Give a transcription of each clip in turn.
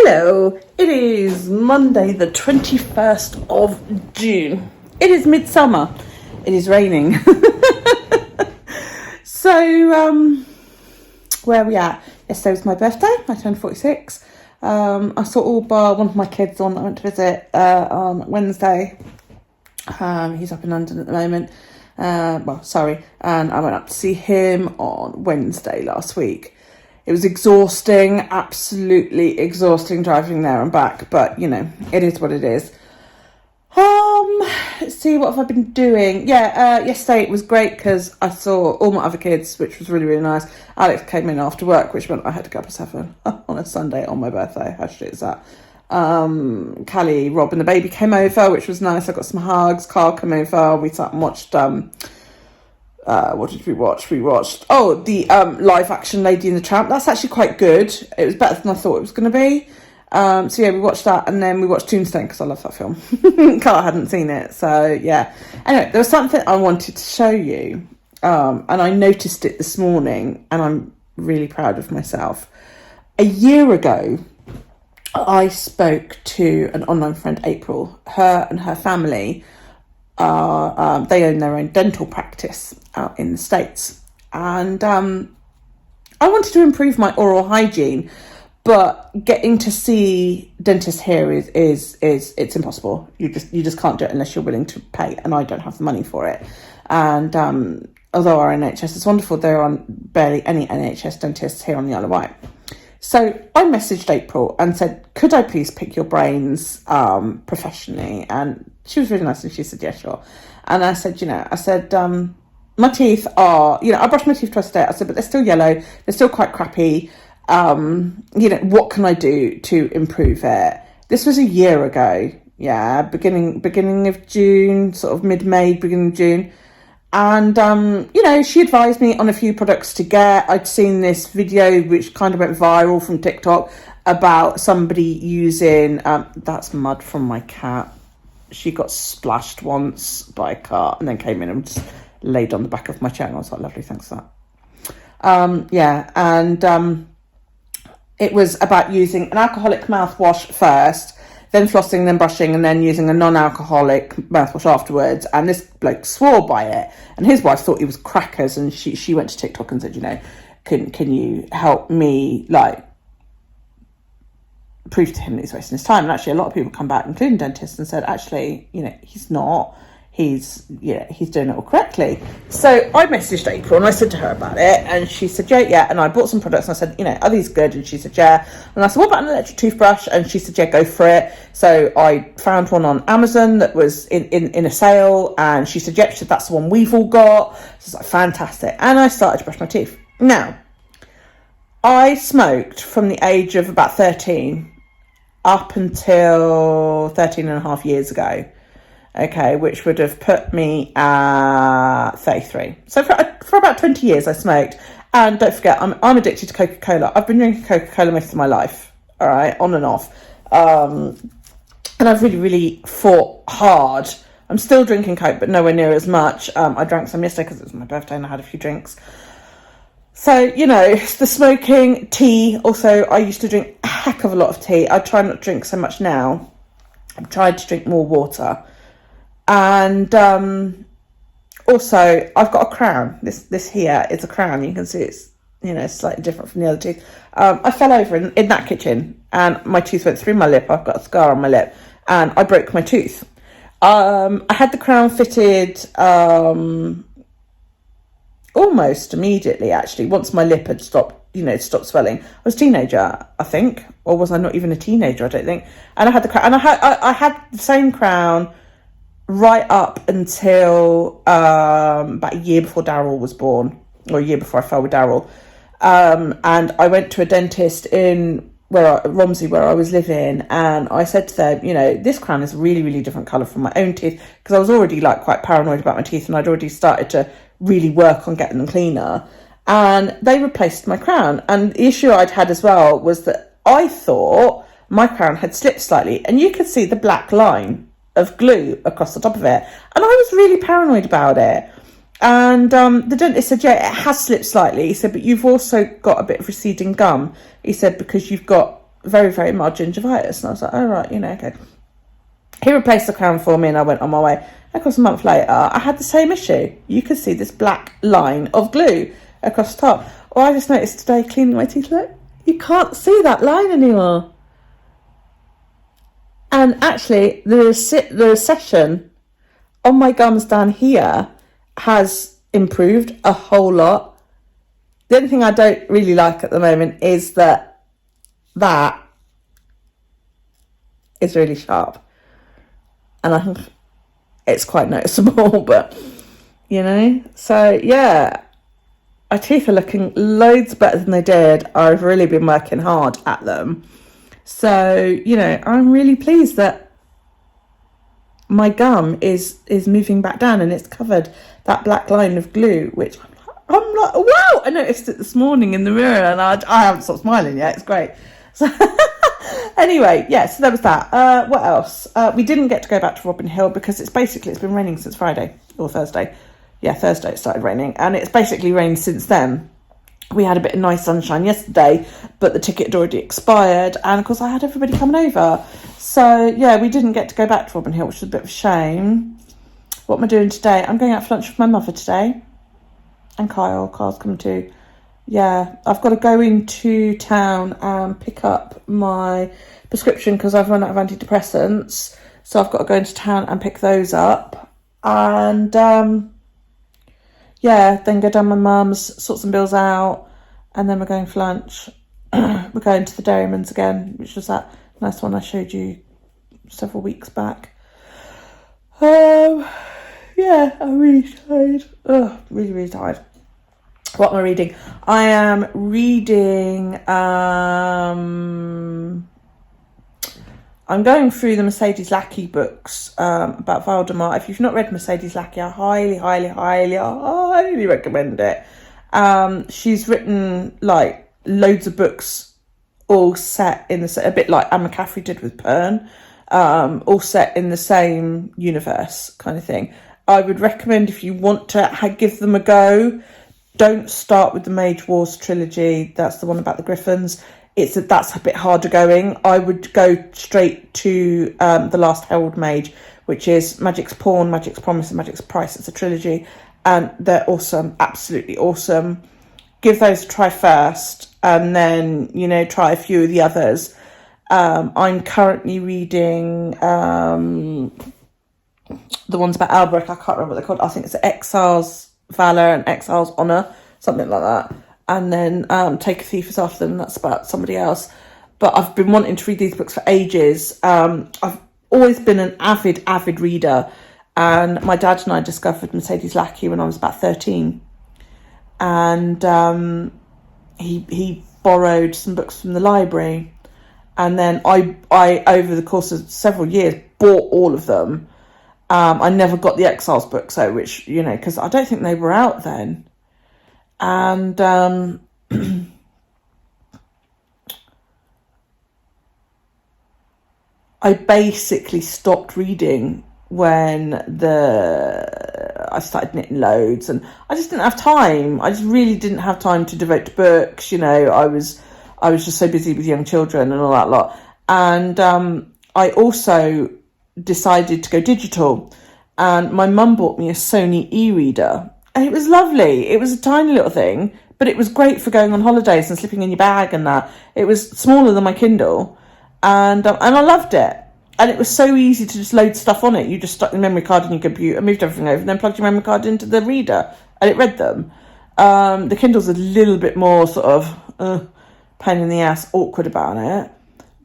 Hello, it is Monday the 21st of June. It is midsummer. It is raining. So, where are we at? Yesterday was my birthday. I turned 46. I saw all bar one of my kids on that I went to visit on Wednesday. He's up in London at the moment. And I went up to see him on Wednesday last week. It was exhausting, absolutely exhausting driving there and back, but you know, it is what it is. Let's see, what have I been doing? Yesterday it was great because I saw all my other kids, which was really, really nice. Alex came in after work, which meant I had to go up at 7 on a Sunday on my birthday. How shit is that? Callie, Rob and the baby came over, which was nice. I got some hugs. Carl came over. We sat and watched what did we watch? We watched the live action Lady and the Tramp. That's actually quite good. It was better than I thought it was going to be. We watched that, and then we watched Tombstone because I love that film. Carl hadn't seen it, so yeah. Anyway, there was something I wanted to show you, and I noticed it this morning, and I'm really proud of myself. A year ago, I spoke to an online friend, April. Her and her family they own their own dental practice out in the States, and I wanted to improve my oral hygiene, but getting to see dentists here is it's impossible. You just can't do it unless you're willing to pay, and I don't have the money for it. And although our NHS is wonderful, there are barely any NHS dentists here on the Isle of Wight. So I messaged April and said, could I please pick your brains professionally? And she was really nice, and she said, yeah, sure. And I said, my teeth are, I brush my teeth twice a day. I said, but they're still yellow. They're still quite crappy. What can I do to improve it? This was a year ago. Yeah, beginning of June, sort of mid-May, beginning of June. And, she advised me on a few products to get. I'd seen this video which kind of went viral from TikTok about somebody using, that's mud from my cat. She got splashed once by a car and then came in and just laid on the back of my chair. And I was like, lovely, thanks for that. It was about using an alcoholic mouthwash first, then flossing, then brushing, and then using a non-alcoholic mouthwash afterwards. And this bloke swore by it. And his wife thought he was crackers. And she went to TikTok and said, can you help me, prove to him that he's wasting his time? And actually, a lot of people come back, including dentists, and said, actually, he's not. He's doing it all correctly. So I messaged April and I said to her about it, and she said, yeah. And I bought some products and I said, are these good? And she said, yeah. And I said, what about an electric toothbrush? And she said, yeah, go for it. So I found one on Amazon that was in a sale, and she said, yeah, that's the one we've all got. So it's like, fantastic. And I started to brush my teeth. Now, I smoked from the age of about 13 up until 13 and a half years ago. Okay, which would have put me at 33. So for about 20 years I smoked. And don't forget, I'm addicted to Coca-Cola. I've been drinking Coca-Cola most of my life, all right, on and off. And I've really, really fought hard. I'm still drinking Coke, but nowhere near as much. I drank some yesterday because it was my birthday and I had a few drinks. So, the smoking, tea. Also, I used to drink a heck of a lot of tea. I try not to drink so much now. I've tried to drink more water. And also, I've got a crown. This here is a crown. You can see it's slightly different from the other teeth. I fell over in that kitchen, and my tooth went through my lip. I've got a scar on my lip, and I broke my tooth. I had the crown fitted almost immediately, actually, once my lip had stopped swelling. I was a teenager, I think, or was I not even a teenager? I don't think. And I had the crown, and I had the same crown right up until about a year before Daryl was born, or a year before I fell with Daryl. And I went to a dentist in Romsey, where I was living, and I said to them, this crown is a really, really different colour from my own teeth, because I was already quite paranoid about my teeth, and I'd already started to really work on getting them cleaner. And they replaced my crown. And the issue I'd had as well was that I thought my crown had slipped slightly, and you could see the black line of glue across the top of it, and I was really paranoid about it. And the dentist said, yeah, it has slipped slightly. He said, but you've also got a bit of receding gum. He said, because you've got very, very mild gingivitis. And I was like, oh, right, okay. He replaced the crown for me and I went on my way. Of course, a month later, I had the same issue. You could see this black line of glue across the top. Or I just noticed today, cleaning my teeth, look, you can't see that line anymore. And actually, the recession on my gums down here has improved a whole lot. The only thing I don't really like at the moment is that is really sharp. And I think it's quite noticeable, but, So, yeah, my teeth are looking loads better than they did. I've really been working hard at them. So, I'm really pleased that my gum is moving back down and it's covered that black line of glue, which I'm like, wow! I noticed it this morning in the mirror and I haven't stopped smiling yet. It's great. So anyway, so there was that. What else? We didn't get to go back to Robin Hill because it's been raining since Friday or Thursday. Yeah, Thursday it started raining and it's basically rained since then. We had a bit of nice sunshine yesterday, but the ticket had already expired and of course I had everybody coming over. So yeah, we didn't get to go back to Robin Hill, which is a bit of a shame. What am I doing today? I'm going out for lunch with my mother today. And Kyle's coming too. Yeah, I've got to go into town and pick up my prescription because I've run out of antidepressants. So I've got to go into town and pick those up. And then go down my mum's, sort some bills out. And then we're going for lunch. We're going to the Dairyman's again, which was that nice one I showed you several weeks back. I'm really tired. Really, really tired. What am I reading? I am reading, I'm going through the Mercedes Lackey books about Valdemar. If you've not read Mercedes Lackey, I highly, highly, highly, highly recommend it. She's written like loads of books all set in a bit like Anne McCaffrey did with Pern, all set in the same universe kind of thing. I would recommend if you want to give them a go, don't start with the Mage Wars trilogy. That's the one about the Griffins. That's a bit harder going. I would go straight to The Last Herald Mage, which is Magic's Pawn, Magic's Promise and Magic's Price. It's a trilogy and they're awesome, absolutely awesome. Give those a try first and then, try a few of the others. I'm currently reading the ones about Albrecht. I can't remember what they're called. I think it's Exile's Valor and Exile's Honour, something like that. And then Take a Thief is after them. That's about somebody else. But I've been wanting to read these books for ages. I've always been an avid reader. And my dad and I discovered Mercedes Lackey when I was about 13. And he borrowed some books from the library. And then I over the course of several years, bought all of them. I never got the Exiles books, though, which, because I don't think they were out then. And I basically stopped reading when I started knitting loads, and I just didn't have time. I just really didn't have time to devote to books. I was just so busy with young children and all that lot. And I also decided to go digital, and my mum bought me a Sony e-reader, and it was lovely. It was a tiny little thing, but it was great for going on holidays and slipping in your bag and that. It was smaller than my Kindle, and I loved it. And it was so easy to just load stuff on it. You just stuck the memory card in your computer, moved everything over, and then plugged your memory card into the reader, and it read them. The Kindle's a little bit more sort of pain in the ass, awkward about it.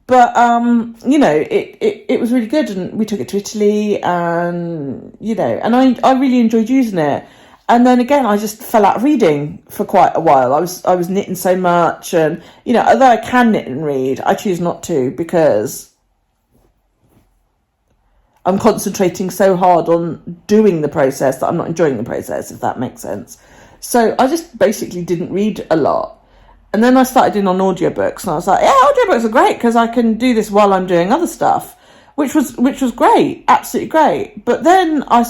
But, it was really good, and we took it to Italy, and, and I really enjoyed using it. And then again, I just fell out of reading for quite a while. I was knitting so much, and, although I can knit and read, I choose not to because I'm concentrating so hard on doing the process that I'm not enjoying the process, if that makes sense. So I just basically didn't read a lot. And then I started in on audiobooks, and I was like, yeah, audiobooks are great because I can do this while I'm doing other stuff, which was great, absolutely great. But then I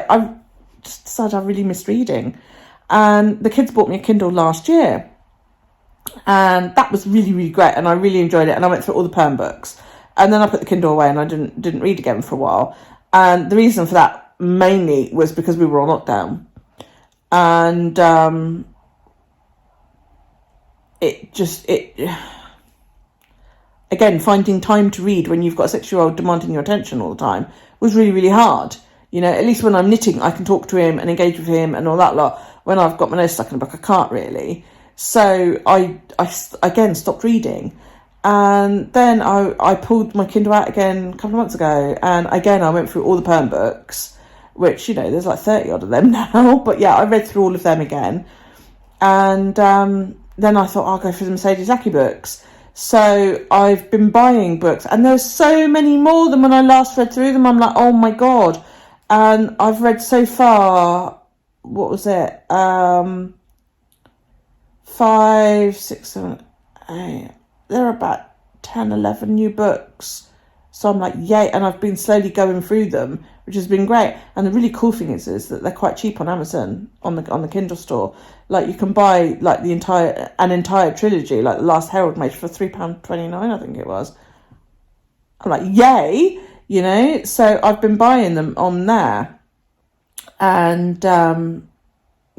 I just decided I really missed reading. And the kids bought me a Kindle last year. And that was really, really great, and I really enjoyed it, and I went through all the perm books. And then I put the Kindle away and I didn't read again for a while. And the reason for that mainly was because we were on lockdown. And again, finding time to read when you've got a 6-year-old demanding your attention all the time was really, really hard. You know, at least when I'm knitting, I can talk to him and engage with him and all that lot. When I've got my nose stuck in a book, I can't really. So I again stopped reading. And then I pulled my Kindle out again a couple of months ago. And again, I went through all the perm books, which, you know, there's like 30 odd of them now. But yeah, I read through all of them again. And then I thought, I'll go for the Mercedes Lackey books. So I've been buying books, and there's so many more than when I last read through them. I'm like, oh my God. And I've read so far, what was it? 5, 6, 7, 8. There are about 10, 11 new books. So I'm like, yay. And I've been slowly going through them, which has been great. And the really cool thing is that they're quite cheap on Amazon, on the Kindle store. Like, you can buy like an entire trilogy, like The Last Herald-Maid, for £3.29, I think it was. I'm like, yay, you know. So I've been buying them on there. And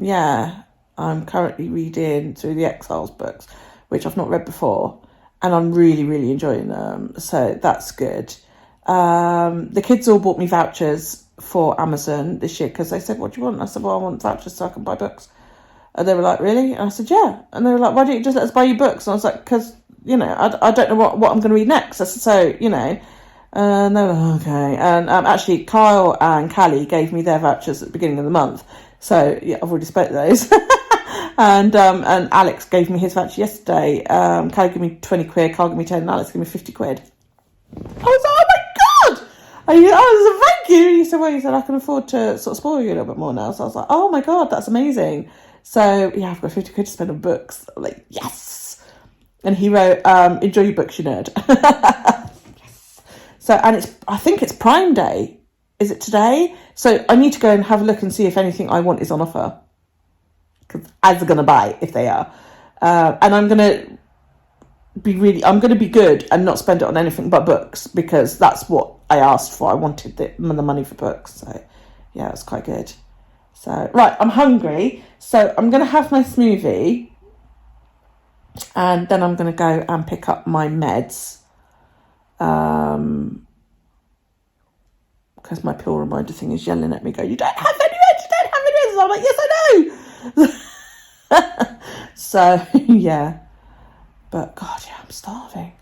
yeah, I'm currently reading through the Exiles books, which I've not read before. And I'm really, really enjoying them. So that's good. The kids all bought me vouchers for Amazon this year because they said, what do you want? And I said, well, I want vouchers so I can buy books. And they were like, really? And I said, yeah. And they were like, why don't you just let us buy you books? And I was like, because, you know, I don't know what I'm going to read next. I said, so, you know. And they were like, okay. And actually, Kyle and Callie gave me their vouchers at the beginning of the month. So, yeah, I've already spoke those. And Alex gave me his voucher yesterday. Callie gave me 20 quid, Carl gave me 10, and Alex gave me 50 quid. I was like, oh my God! I was like, thank you. He said, well, he said, I can afford to sort of spoil you a little bit more now. So I was like, oh my God, that's amazing. So yeah, I've got 50 quid to spend on books. I'm like, yes. And he wrote, enjoy your books, you nerd. Yes. So, and I think it's Prime Day. Is it today? So I need to go and have a look and see if anything I want is on offer. Because ads are going to buy if they are. And I'm going to be good and not spend it on anything but books, because that's what I asked for. I wanted the money for books. So yeah, it's quite good. So, right, I'm hungry. So I'm going to have my smoothie. And then I'm going to go and pick up my meds. Because my pill reminder thing is yelling at me, go, you don't have any meds, you don't have any meds. And I'm like, yes, I know. So, yeah. But, God, yeah, I'm starving.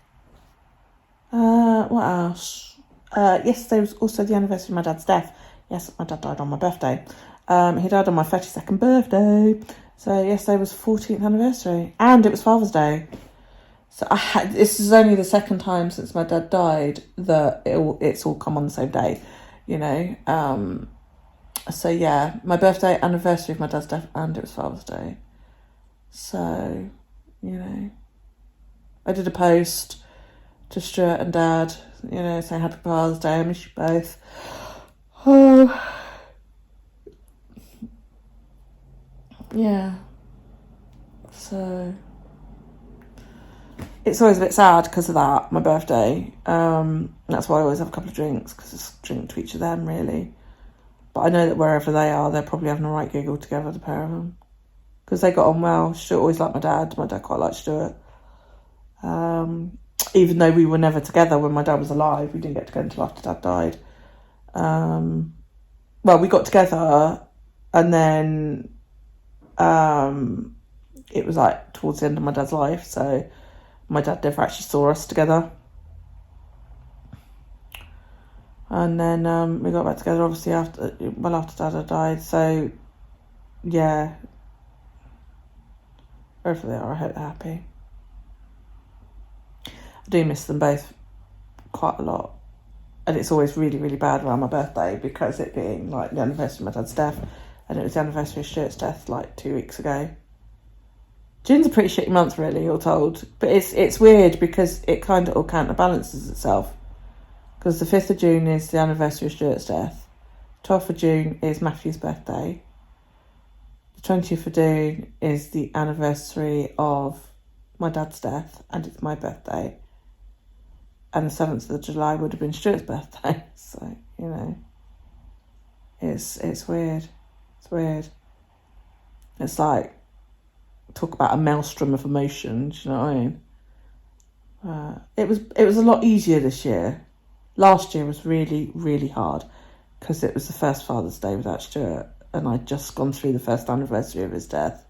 What else? Yesterday was also the anniversary of my dad's death. Yes, my dad died on my birthday. He died on my 32nd birthday. So yesterday was 14th anniversary. And it was Father's Day. So this is only the second time since my dad died that it's all come on the same day, you know. So yeah, my birthday, anniversary of my dad's death, and it was Father's Day. So, you know, I did a post to Stuart and Dad, you know, saying happy Father's Day, I miss you both. Oh, yeah. So it's always a bit sad because of that, my birthday. That's why I always have a couple of drinks, because it's a drink to each of them, really. But I know that wherever they are, they're probably having a right giggle together, the pair of them. Because they got on well. Stuart always liked my dad. My dad quite liked Stuart. Even though we were never together when my dad was alive. We didn't get together until after Dad died. Well, we got together, and then it was like towards the end of my dad's life. So my dad never actually saw us together. And then we got back together, obviously, after Dad had died. So, yeah. Wherever they are, I hope they're happy. I do miss them both quite a lot. And it's always really, really bad around my birthday, because it being like the anniversary of my dad's death, and it was the anniversary of Stuart's death like 2 weeks ago. June's a pretty shitty month, really, all told. But it's weird because it kind of all counterbalances itself. Because the 5th of June is the anniversary of Stuart's death. 12th of June is Matthew's birthday. The 20th of June is the anniversary of my dad's death, and it's my birthday. And the 7th of July would have been Stuart's birthday. So, you know, it's weird. It's weird. It's like, talk about a maelstrom of emotions, you know what I mean? It was a lot easier this year. Last year was really, really hard because it was the first Father's Day without Stuart, and I'd just gone through the first anniversary of his death.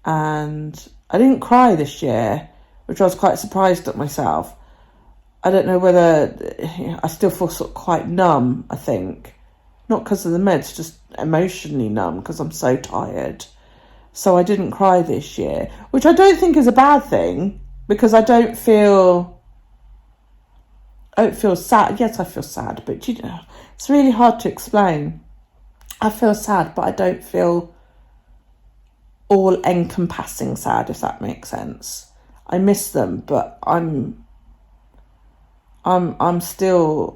And I didn't cry this year, which I was quite surprised at myself. I don't know whether I still feel sort of quite numb, I think. Not because of the meds, just emotionally numb because I'm so tired. So I didn't cry this year, which I don't think is a bad thing because I don't feel sad. Yes, I feel sad, but you know, it's really hard to explain. I feel sad, but I don't feel all-encompassing sad, if that makes sense. I miss them, but I'm still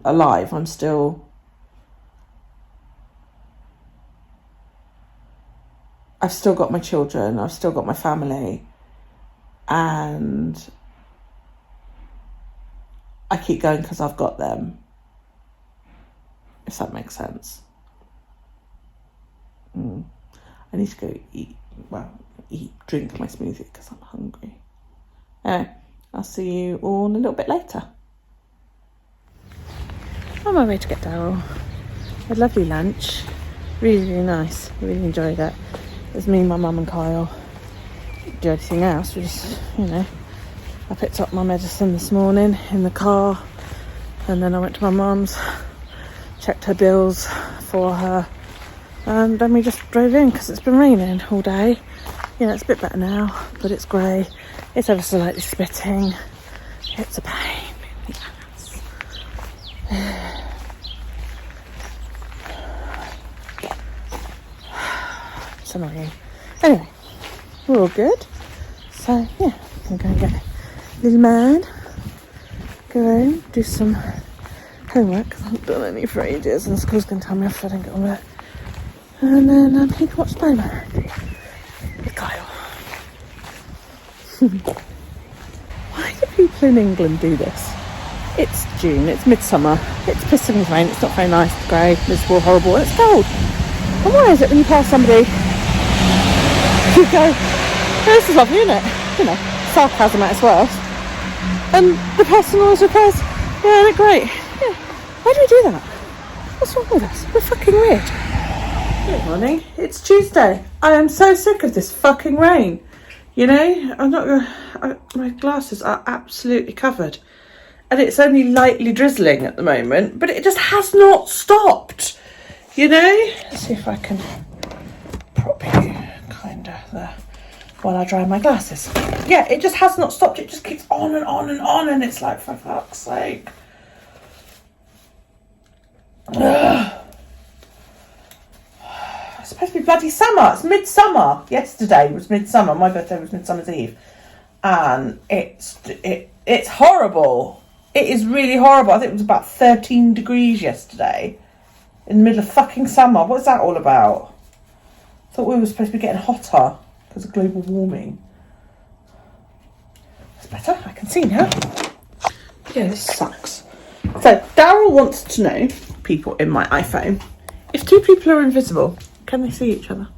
alive. I've still got my children. I've still got my family, and I keep going because I've got them. If that makes sense. I need to go drink my smoothie because I'm hungry. Anyway, I'll see you all a little bit later. I'm on my way to get Daryl. Had a lovely lunch. Really, really nice. Really enjoyed it. It was me, my mum and Kyle. Didn't do anything else. We just, you know, I picked up my medicine this morning in the car, and then I went to my mum's, checked her bills for her, and then we just drove in because it's been raining all day. You know, it's a bit better now, but it's grey. It's ever so slightly spitting. It's a pain in the ass. It's annoying. Anyway, we're all good. So, yeah, I'm going to get little man, go home, do some homework because I haven't done any for ages, and school's going to tell me if I don't get on with it. And then he can watch Spider-Man with Kyle. Why do people in England do this? It's June, it's midsummer, it's pissing with rain, it's not very nice, it's grey, miserable, horrible, and it's cold. And why is it when you pass somebody, you go, oh, this is lovely, isn't it? You know, sarcasm at its worst. And the person always replies, yeah, they're great. Yeah, why do we do that? What's wrong with us? We're fucking weird. Good morning, it's Tuesday. I am so sick of this fucking rain. You know, I'm not gonna, my glasses are absolutely covered. And it's only lightly drizzling at the moment, but it just has not stopped. You know? Let's see if I can prop you kind of there while I dry my glasses. Yeah, it just has not stopped. It just keeps on and on and on, and it's like, for fuck's sake. Ugh. It's supposed to be bloody summer. It's midsummer. Yesterday was midsummer. My birthday was Midsummer's Eve. And it's horrible. It is really horrible. I think it was about 13 degrees yesterday. In the middle of fucking summer. What's that all about? I thought we were supposed to be getting hotter because of global warming. That's better. I can see now. Yeah, this sucks. So, Daryl wants to know, people in my iPhone, if two people are invisible, can they see each other?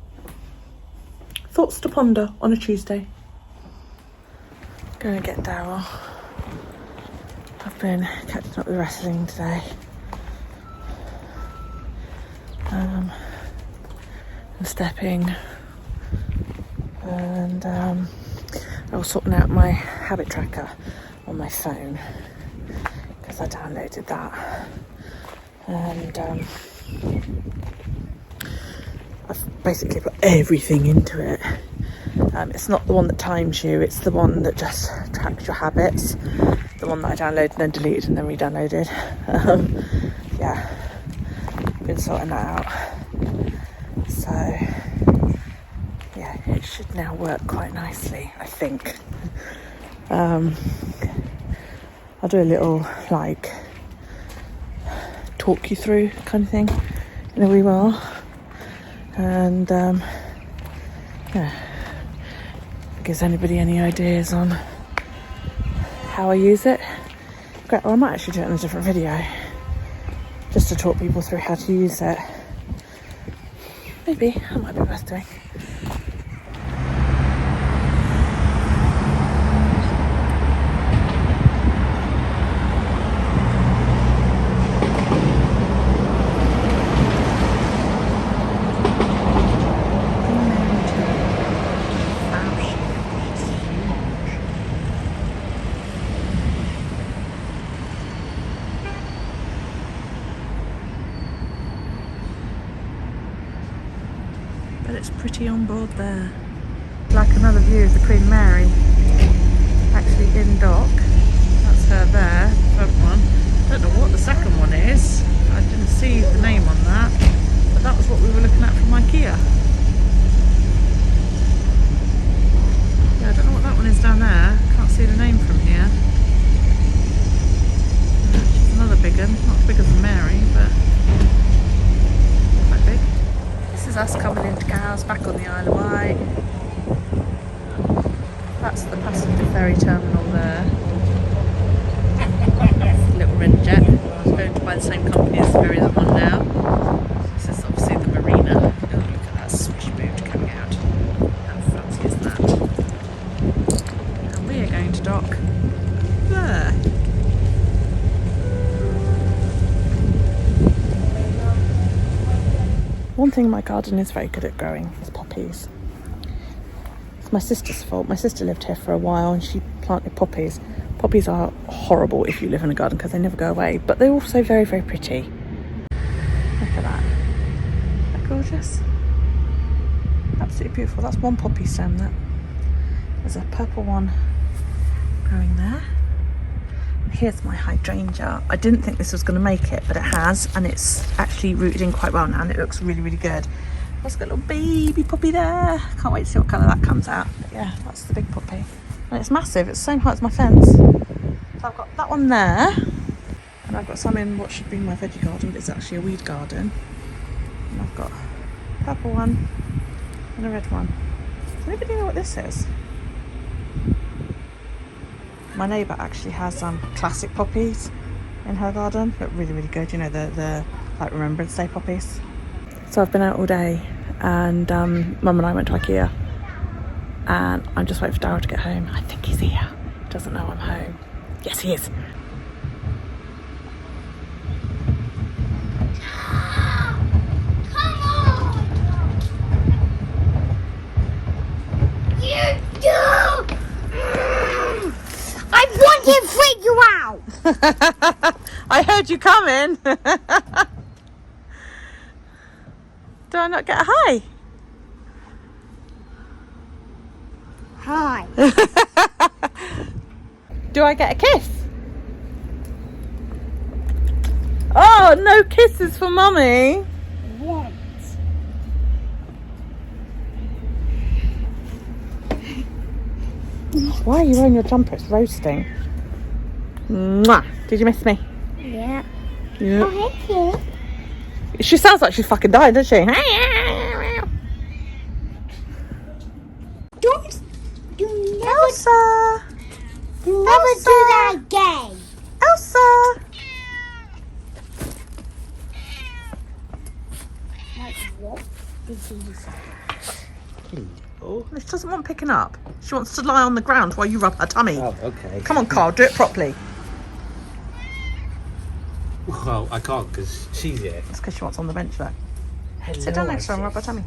Thoughts to ponder on a Tuesday. Going to get Daryl. I've been catching up with wrestling today. And stepping. And I was sorting out my habit tracker on my phone because I downloaded that. And I've basically put everything into it. It's not the one that times you, it's the one that just tracks your habits. The one that I downloaded and then deleted and then re-downloaded. Yeah, been sorting that out. So, yeah, it should now work quite nicely, I think. I'll do a little, like, talk you through kind of thing in a wee while. And, yeah, gives anybody any ideas on how I use it, great. Well, I might actually do it in a different video, just to talk people through how to use it. Maybe that might be worth doing. But it's pretty on board there. Like another view of the Queen Mary, actually in dock. That's her there, the front one. Don't know what the second one is. I didn't see the name on that, but that was what we were looking at from IKEA. Yeah, I don't know what that one is down there. Can't see the name from here. She's another big one, not as big as Mary, but quite big. This is us coming into Cowes, back on the Isle of Wight. That's the passenger ferry terminal there. Little red jet. It's owned by the same company as the ferry that one now. This is obviously the marina. Oh, look at that swish boot coming out. How fancy is that? And we are going to dock there. One thing my garden is very good at growing is poppies. It's my sister's fault. My sister lived here for a while and she planted poppies. Poppies are horrible if you live in a garden because they never go away, but they're also very, very pretty. Look at that. Isn't that gorgeous? Absolutely beautiful. That's one poppy stem. There's a purple one growing there. Here's my hydrangea. I didn't think this was going to make it, but it has, and it's actually rooted in quite well now, and it looks really, really good. I've got a little baby poppy there. Can't wait to see what colour that comes out. But yeah, that's the big poppy. And it's massive. It's the same height as my fence. So I've got that one there, and I've got some in what should be my veggie garden, but it's actually a weed garden. And I've got a purple one and a red one. Does anybody know what this is? My neighbour actually has classic poppies in her garden. Look really, really good. You know, the like Remembrance Day poppies. So I've been out all day, and Mum and I went to IKEA, and I'm just waiting for Darryl to get home. I think he's here. He doesn't know I'm home. Yes, he is. He freak you out. I heard you coming. Do I not get a hi? Hi. Do I get a kiss? Oh, no kisses for Mummy. What? Why are you wearing your jumper? It's roasting. Mwah. Did you miss me? Yeah. Yeah. Oh, hey, kid. She sounds like she's fucking died, doesn't she? Don't. You never. Elsa. You never do that again. Elsa. Like what did you say? Oh, this doesn't want picking up. She wants to lie on the ground while you rub her tummy. Oh, okay. Come on, Carl, do it properly. Well, I can't because she's here. That's because she wants on the bench though. Hello, Sit down next to her and rub her Isis. tummy.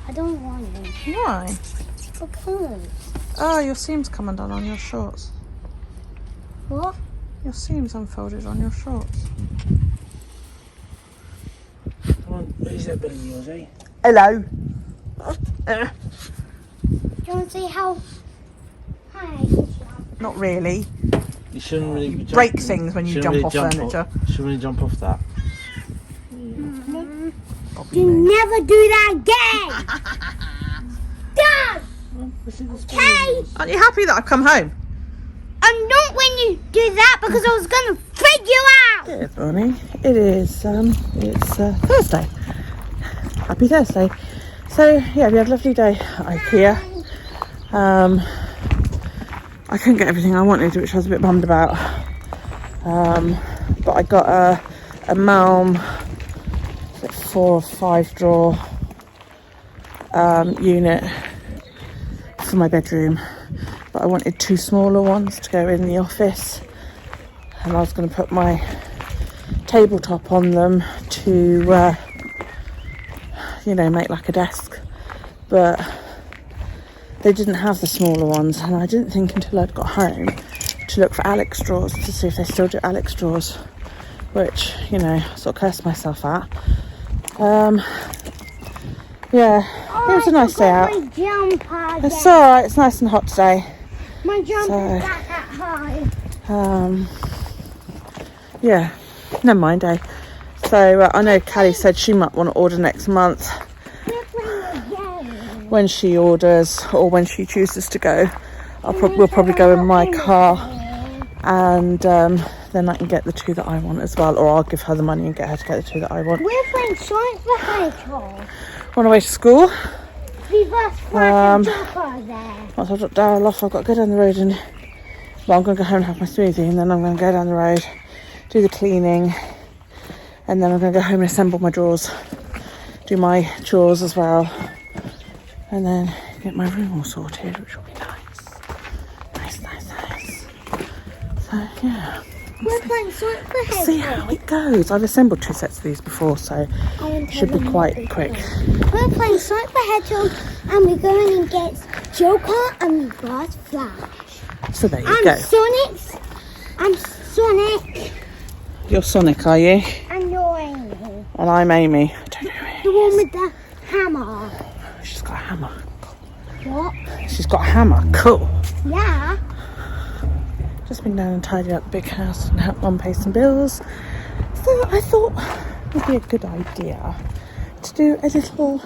I don't want it. Why? Because. Oh, your seam's come undone on your shorts. What? Your seam's unfolded on your shorts. Come on, who's that Billy yours, eh? Hello. Do you want to see how high I can jump? Not really. You shouldn't really be Break jumping. things when you Shouldn't jump really off furniture. Shouldn't really jump off that. Bobby You Moon. never do that again. Dad. Okay. Aren't you happy that I've come home? And not when you do that because I was gonna freak you out. Good morning. It is it's Thursday. Happy Thursday. So yeah, we had a lovely day at IKEA. I couldn't get everything I wanted, which I was a bit bummed about. But I got a Malm 4 or 5 drawer unit for my bedroom, but I wanted 2 smaller ones to go in the office, and I was going to put my tabletop on them to make like a desk, but they didn't have the smaller ones, and I didn't think until I'd got home to look for Alex drawers to see if they still do Alex drawers, which I sort of cursed myself at. It was a nice day out. My jumper It's alright, it's nice and hot today. My jumper's back at home. Never mind, eh? So I know Callie said she might want to order next month We're playing a game. when she orders, or when she chooses to go. We'll probably go in my car, and then I can get the 2 that I want as well, or I'll give her the money and get her to get the 2 that I want. We're playing Sonic the Hedgehog. On our way to school. We've got a jumper there. Once I drop Daryl off, I've got to go down the road and... Well, I'm going to go home and have my smoothie, and then I'm going to go down the road, do the cleaning, and then I'm going to go home and assemble my drawers, do my chores as well, and then get my room all sorted, which will be nice. Nice. So, yeah. We're playing Sonic the Hedgehog. See how it goes. I've assembled 2 sets of these before, so it should be quite quick. We're playing Sonic the Hedgehog, and we're going against Joker and we've got Flash. So there you go. I'm Sonic. You're Sonic, are you? And you're Amy. And I'm Amy. I don't know who The one with the hammer. She's got a hammer. What? She's got a hammer. Cool. Yeah. Just been down and tidied up the big house and helped Mum pay some bills. So I thought it would be a good idea to do a little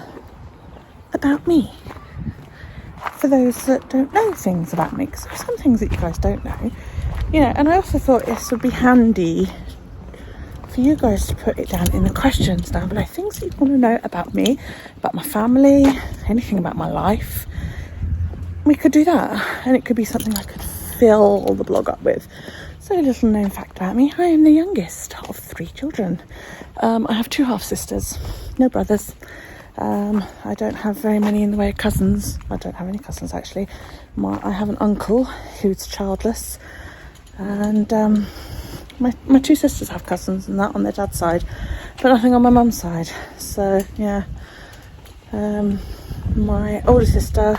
about me. For those that don't know things about me, because there's some things that you guys don't know. And I also thought this would be handy for you guys to put it down in the questions down below. Things that you want to know about me, about my family, anything about my life. We could do that, and it could be something I could fill the blog up with. So a little known fact about me: I am the youngest of 3 children. I have 2 half sisters, no brothers. I don't have very many in the way of cousins. I don't have any cousins actually. I have an uncle who's childless, and my 2 sisters have cousins and that on their dad's side, but nothing on my mum's side. So yeah, my older sister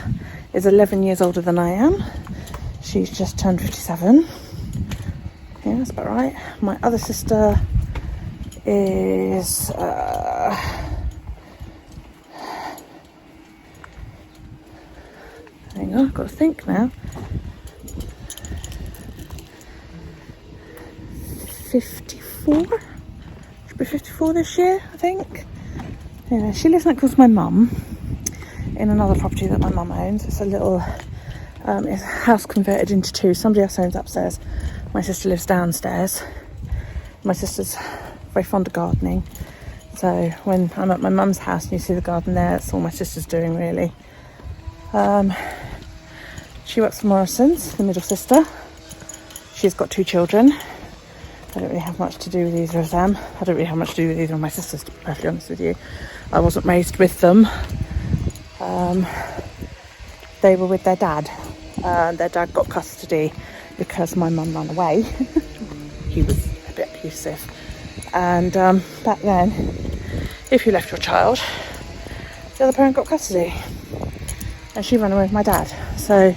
is 11 years older than I am. She's just turned 57. Yeah, that's about right. My other sister is hang on, I've got to think now. 54? She'll be 54 this year, I think. Yeah, she lives next door to my mum in another property that my mum owns. It's a little it's a house converted into 2. Somebody else owns upstairs. My sister lives downstairs. My sister's very fond of gardening. So when I'm at my mum's house and you see the garden there, that's all my sister's doing really. She works for Morrison's, the middle sister. She's got 2 children. I don't really have much to do with either of them. I don't really have much to do with either of my sisters, to be perfectly honest with you. I wasn't raised with them. They were with their dad. Their dad got custody because my mum ran away. He was a bit abusive. And back then, if you left your child, the other parent got custody. And she ran away with my dad. So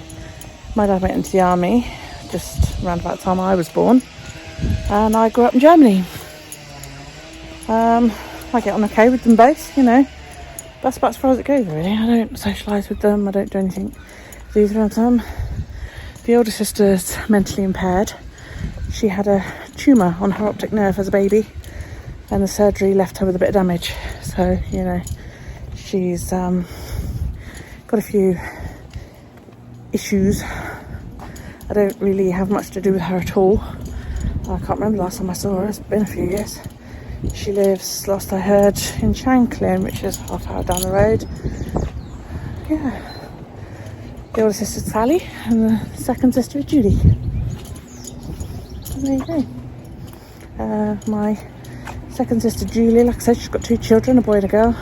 my dad went into the army just around about the time I was born. And I grew up in Germany. I get on okay with them both, That's about as far as it goes, really. I don't socialise with them. I don't do anything with either of them. The older sister's mentally impaired. She had a tumour on her optic nerve as a baby, and the surgery left her with a bit of damage. So, she's got a few issues. I don't really have much to do with her at all. I can't remember the last time I saw her. It's been a few years. She lives, last I heard, in Shanklin, which is half an hour down the road. Yeah. The older sister's Sally, and the second sister is Judy. And there you go. My second sister Julie, like I said, she's got 2 children, a boy and a girl.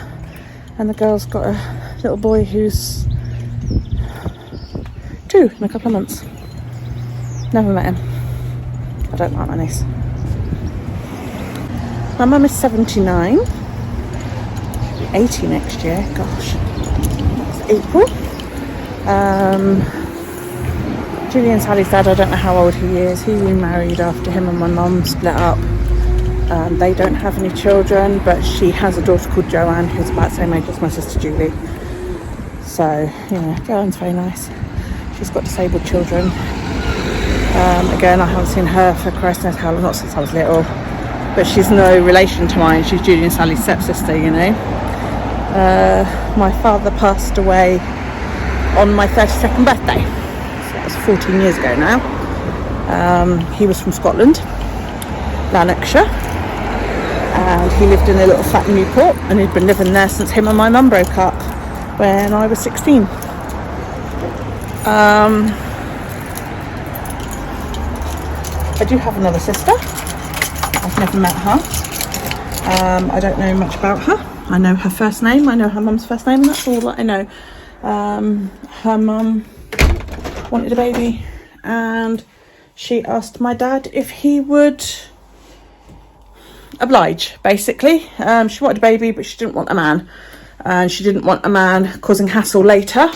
And the girl's got a little boy who's 2 in a couple of months. Never met him. I don't like my niece. My mum is 79. 80 next year. Gosh. It's April. Julie and Sally's dad, I don't know how old he is. He remarried after him and my mum split up. They don't have any children, but she has a daughter called Joanne who's about the same age as my sister Julie. So, Joanne's very nice. She's got disabled children. Again, I haven't seen her for Christ knows how long, not since I was little. But she's no relation to mine. She's Julie and Sally's stepsister, My father passed away on my 32nd birthday. So that was 14 years ago now. He was from Scotland, Lanarkshire. And he lived in a little flat in Newport, and he'd been living there since him and my mum broke up when I was 16. I do have another sister. I've never met her. I don't know much about her. I know her first name, I know her mum's first name, and that's all that I know. Her mum wanted a baby, and she asked my dad if he would oblige, basically. She wanted a baby, but she didn't want a man, and she didn't want a man causing hassle later.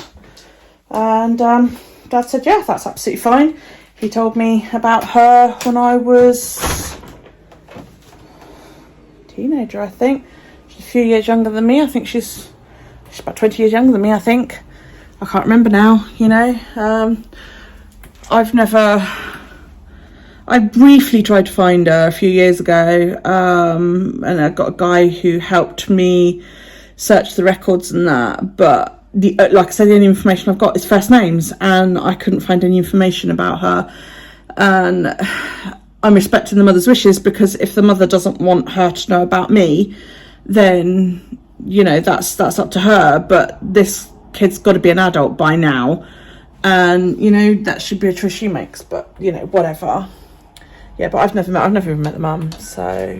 And Dad said, yeah, that's absolutely fine. He told me about her when I was a teenager, I think. She's a few years younger than me. I think she's about 20 years younger than me, I think. I can't remember now, I briefly tried to find her a few years ago, and I got a guy who helped me search the records and that, but like I said, the only information I've got is first names, and I couldn't find any information about her. And I'm respecting the mother's wishes, because if the mother doesn't want her to know about me, then that's up to her. But this kid's got to be an adult by now, and that should be a choice she makes. But whatever. Yeah, but I've never even met the mum, so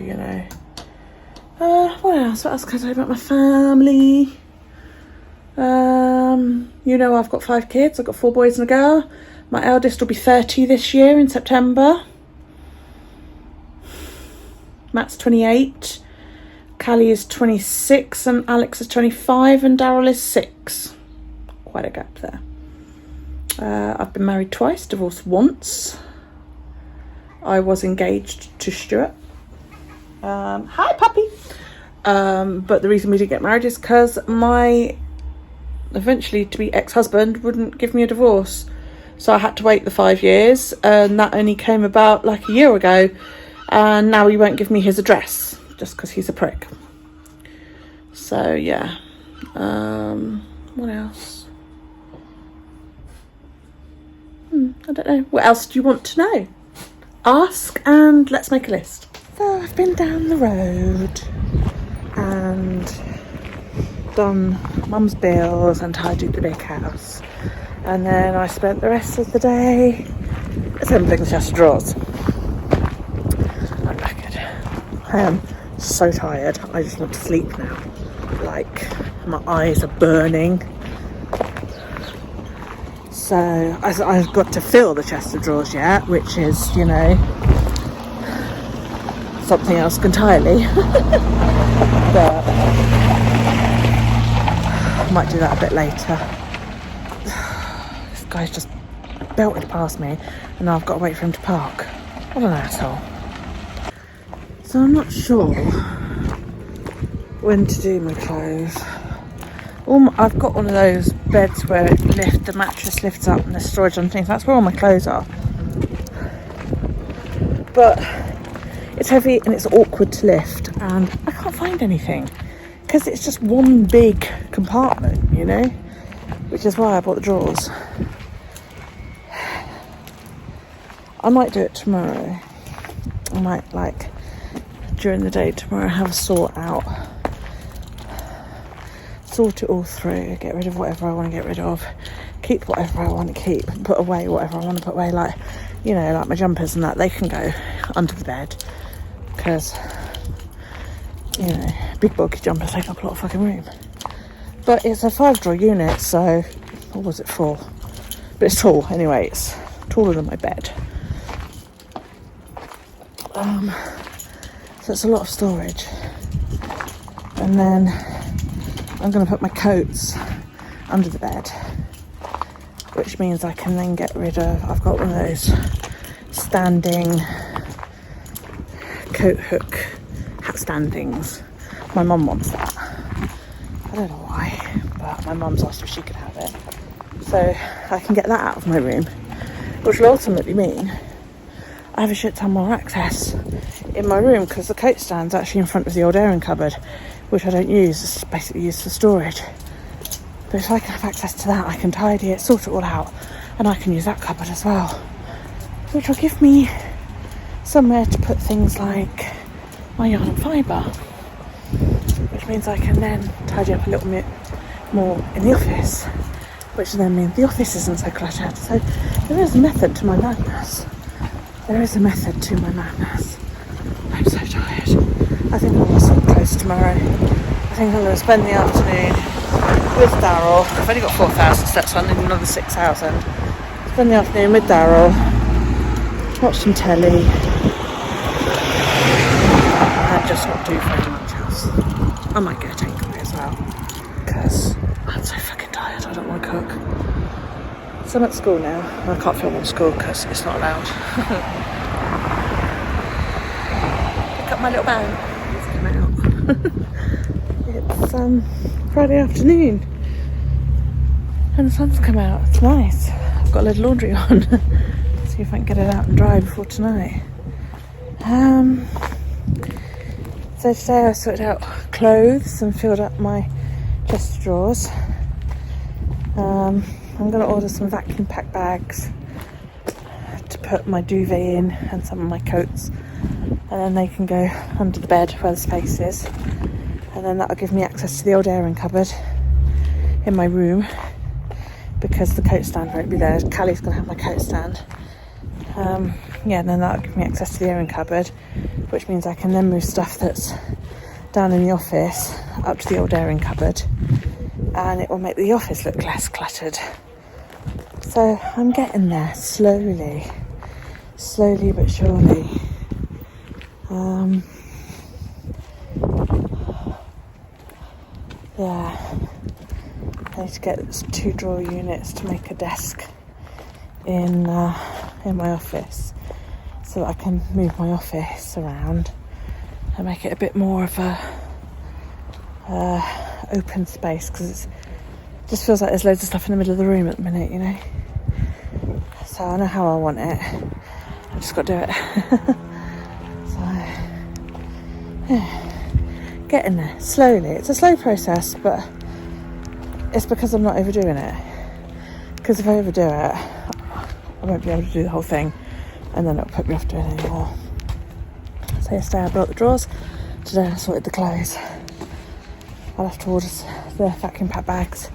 what else can I say about my family? I've got 5 kids. I've got 4 boys and a girl. My eldest will be 30 this year in September. Matt's 28. Callie is 26, and Alex is 25, and Daryl is 6. Quite a gap there. I've been married twice, divorced once. I was engaged to Stuart. Hi, puppy. But the reason we didn't get married is because my eventually to be ex-husband wouldn't give me a divorce. So I had to wait the 5 years, and that only came about like a year ago. And now he won't give me his address just because he's a prick. So yeah. What else? I don't know. What else do you want to know? Ask and let's make a list. So I've been down the road and done mum's bills and tidied the big house, and then I spent the rest of the day assembling the chest of drawers. I'm knackered. I am so tired. I just want to sleep now. Like, my eyes are burning. So I've got to fill the chest of drawers yet, which is, something else entirely. But I might do that a bit later. This guy's just belted past me, and now I've got to wait for him to park. What an asshole. So I'm not sure when to do my clothes. I've got one of those beds where the mattress lifts up and there's storage underneath. That's where all my clothes are. But it's heavy and it's awkward to lift, and I can't find anything because it's just one big compartment, which is why I bought the drawers. I might do it tomorrow. I might, during the day tomorrow, have a sort out. sort it all through, get rid of whatever I want to get rid of, keep whatever I want to keep, and put away whatever I want to put away, like, you know, like my jumpers and that, they can go under the bed, because, you know, big bulky jumpers take up a lot of fucking room. But it's a 5-drawer unit, so, or was it 4? But it's tall anyway, it's taller than my bed. So it's a lot of storage. And then I'm going to put my coats under the bed, which means I can then get rid of, I've got one of those standing coat hook hat standings. My mum wants that. I don't know why, but my mum's asked if she could have it. So I can get that out of my room, which will ultimately mean I have a shit ton more access in my room, because the coat stand's actually in front of the old airing cupboard, which I don't use. It's basically used for storage. But if I can have access to that, I can tidy it, sort it all out, and I can use that cupboard as well, which will give me somewhere to put things like my yarn and fibre, which means I can then tidy up a little bit more in the office, which then means the office isn't so cluttered. So there is a method to my madness. There is a method to my madness. I'm so tired. I think I'm going to sleep close tomorrow. I think I'm going to spend the afternoon with Daryl. I've only got 4,000 steps, so I need another 6,000. Spend the afternoon with Daryl, watch some telly, and just not do very much else. I might get a takeaway as well, because I'm so fucking tired. I don't want to cook. So I'm at school now. I can't film on school because it's not allowed. Pick up my little bag. Let's get out. It's Friday afternoon and the sun's come out. It's nice. I've got a load of laundry on. See if I can get it out and dry before tonight. So today I sorted out clothes and filled up my chest of drawers. I'm going to order some vacuum pack bags to put my duvet in and some of my coats, and then they can go under the bed where the space is, and then that'll give me access to the old airing cupboard in my room, because the coat stand won't be there. Callie's going to have my coat stand. And then that'll give me access to the airing cupboard, which means I can then move stuff that's down in the office up to the old airing cupboard, and it will make the office look less cluttered. So I'm getting there slowly but surely. Yeah, I need to get 2-drawer units to make a desk in my office, so that I can move my office around and make it a bit more of a open space, because it just feels like there's loads of stuff in the middle of the room at the minute, you know. So I know how I want it. I've just got to do it. So, yeah, getting there slowly. It's a slow process, but it's because I'm not overdoing it. Because if I overdo it, I won't be able to do the whole thing, and then it'll put me off doing it anymore. So yesterday I brought the drawers. Today I sorted the clothes. I'll have to order the vacuum pack bags,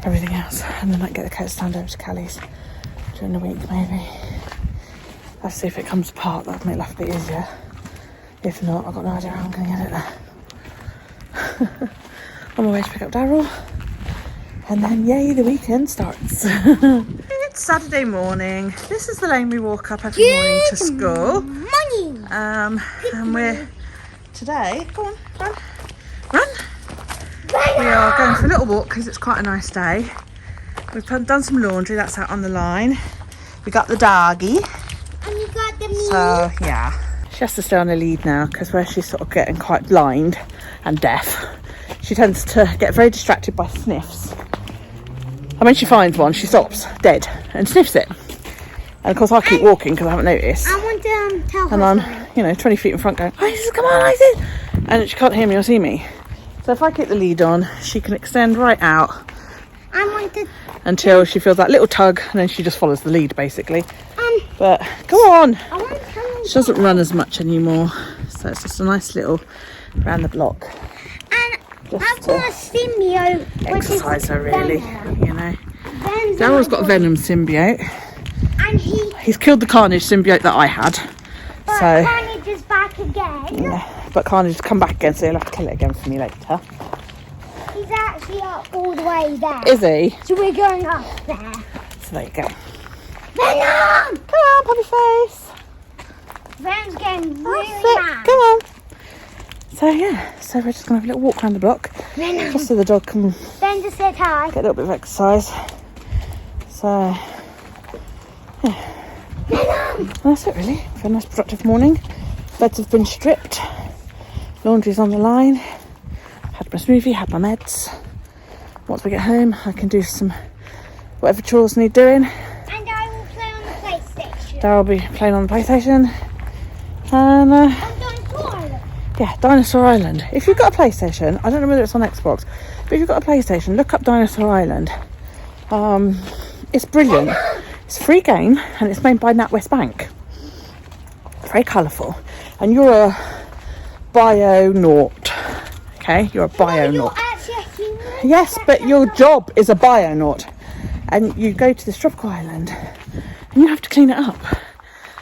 everything else, and then I get the coat stand over to Callie's during the week maybe. I'll see if it comes apart. That'll make life a bit easier. If not, I've got no idea how I'm going to get it there. On my way to pick up Daryl, and then yay, the weekend starts. It's Saturday morning. This is the lane we walk up every morning to school. Morning. And we're today, go on, run. We are going for a little walk because it's quite a nice day. We've done some laundry, that's out on the line. We got the doggy. And you got the meat. So, yeah. She has to stay on the lead now, because where she's sort of getting quite blind and deaf, she tends to get very distracted by sniffs. And when she finds one, she stops dead and sniffs it. And of course I keep walking because I haven't noticed. I want to tell her. And I'm, 20 feet in front going, Isis, come on, Isis! And she can't hear me or see me. So if I keep the lead on, she can extend right out until she feels that little tug, and then she just follows the lead basically. But go on! She doesn't run as much anymore, so it's just a nice little round the block. And Just I've got a symbiote. which is exercise her, really, venom. you know. Venom's Daryl's on got a my venom symbiote. body. And He's killed the Carnage symbiote that I had. but So, Carnage is back again. yeah, but Carnage has come back again, so you'll have to kill it again for me later. He's actually up all the way there. Is he? So we're going up there. So there you go. Venom! Come on, puppy face. Venom's getting really That's it. mad. Come on. So yeah, so we're just gonna have a little walk around the block, Venom. just so the dog can Then just said hi. get a little bit of exercise. So yeah, Venom! that's it really. For a nice productive morning. Beds have been stripped. Laundry's on the line. Had my smoothie, had my meds. Once we get home, I can do some whatever chores need doing. And I will play on the PlayStation. Darryl will be playing on the PlayStation. And I'm going to Ireland. yeah, Dinosaur Island. If you've got a PlayStation, I don't know whether it's on Xbox, but if you've got a PlayStation, look up Dinosaur Island. It's brilliant. It's a free game and it's made by NatWest Bank. Very colourful. And you're a bionaut. Okay, you're a No, bionaut. you're actually a human. Yes, but your job is a bionaut. And you go to this tropical island and you have to clean it up.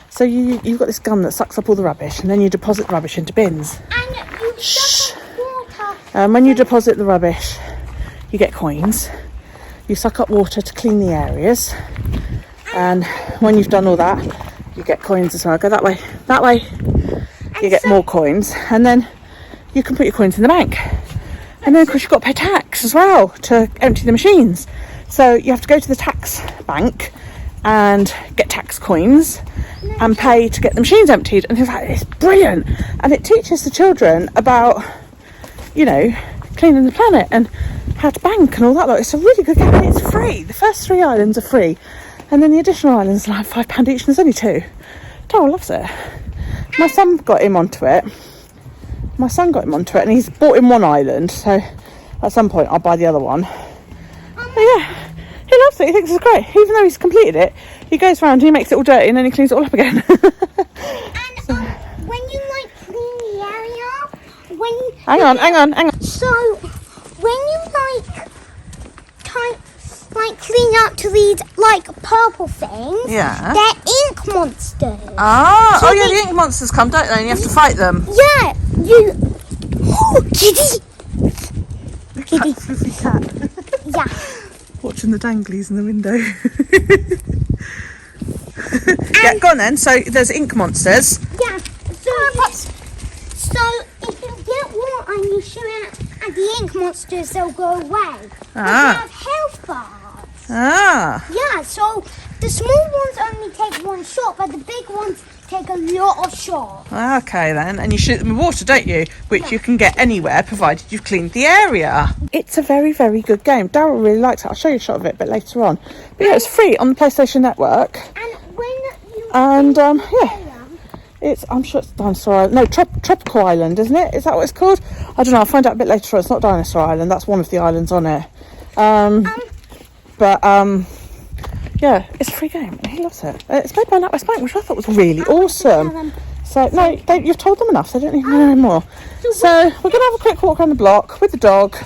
So you've got this gun that sucks up all the rubbish and then you deposit the rubbish into bins. And you suck up water. And when you deposit the rubbish, you get coins. You suck up water to clean the areas. And when you've done all that, you get coins as well. Go that way. That way. You get more coins. And then you can put your coins in the bank. And then, of course, you've got to pay tax as well to empty the machines. So you have to go to the tax bank and get tax coins and pay to get the machines emptied. And things like it's brilliant. And it teaches the children about, you know, cleaning the planet and how to bank and all that. Like, it's a really good game. And it's free. The first 3 islands are free. And then the additional islands are like £5 each and there's only 2. Darryl loves it. My son got him onto it. And he's bought him one island. So at some point I'll buy the other one. But yeah, he loves it. He thinks it's great. Even though he's completed it, he goes around and he makes it all dirty and then he cleans it all up again. And when you like clean the area, when you Hang on. So when you like clean up to these like purple things, Yeah. they're ink monsters. Ah, So the ink monsters come, don't they? And you have to fight them. Yeah, you. Oh, kitty. Kitty. Fluffy cat. Yeah. Watching the danglies in the window. Yeah, go on then. So there's ink monsters. Yeah. So if you get water and you shoot it at the ink monsters, they'll go away. But they have health bars. Ah. Yeah, so the small ones only take one shot, but the big ones take a lot of shots. Okay then, and you shoot them with water, don't you? Which you can get anywhere, provided you've cleaned the area. It's a very, very good game. Darryl really likes it. I'll show you a shot of it a bit later on. But yeah, it's free on the PlayStation Network. And when you Yeah, I'm sure it's Dinosaur Island. No, Tropical Island, isn't it? Is that what it's called? I don't know. I'll find out a bit later on. It's not Dinosaur Island. That's one of the islands on it. Yeah, it's a free game. He loves it. It's made by NatWest Bank, which I thought was really awesome. So, no, you've told them enough. They don't need to know more. So, we're going to have a quick walk around the block with the dog,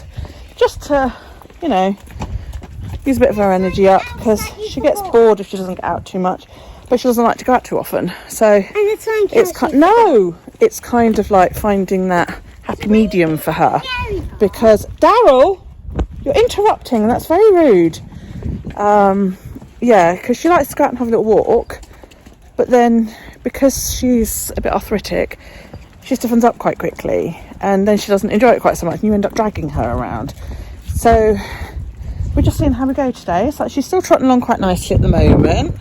just to, you know, use a bit of her energy up, because she gets bored if she doesn't get out too much. But she doesn't like to go out too often. So, it's kind of like finding that happy medium for her. Because, Darryl, you're interrupting, and that's very rude. Yeah, because she likes to go out and have a little walk, but then because she's a bit arthritic, she stiffens up quite quickly, and then she doesn't enjoy it quite so much, and you end up dragging her around. So we're just seeing how we go today. So she's still trotting along quite nicely at the moment,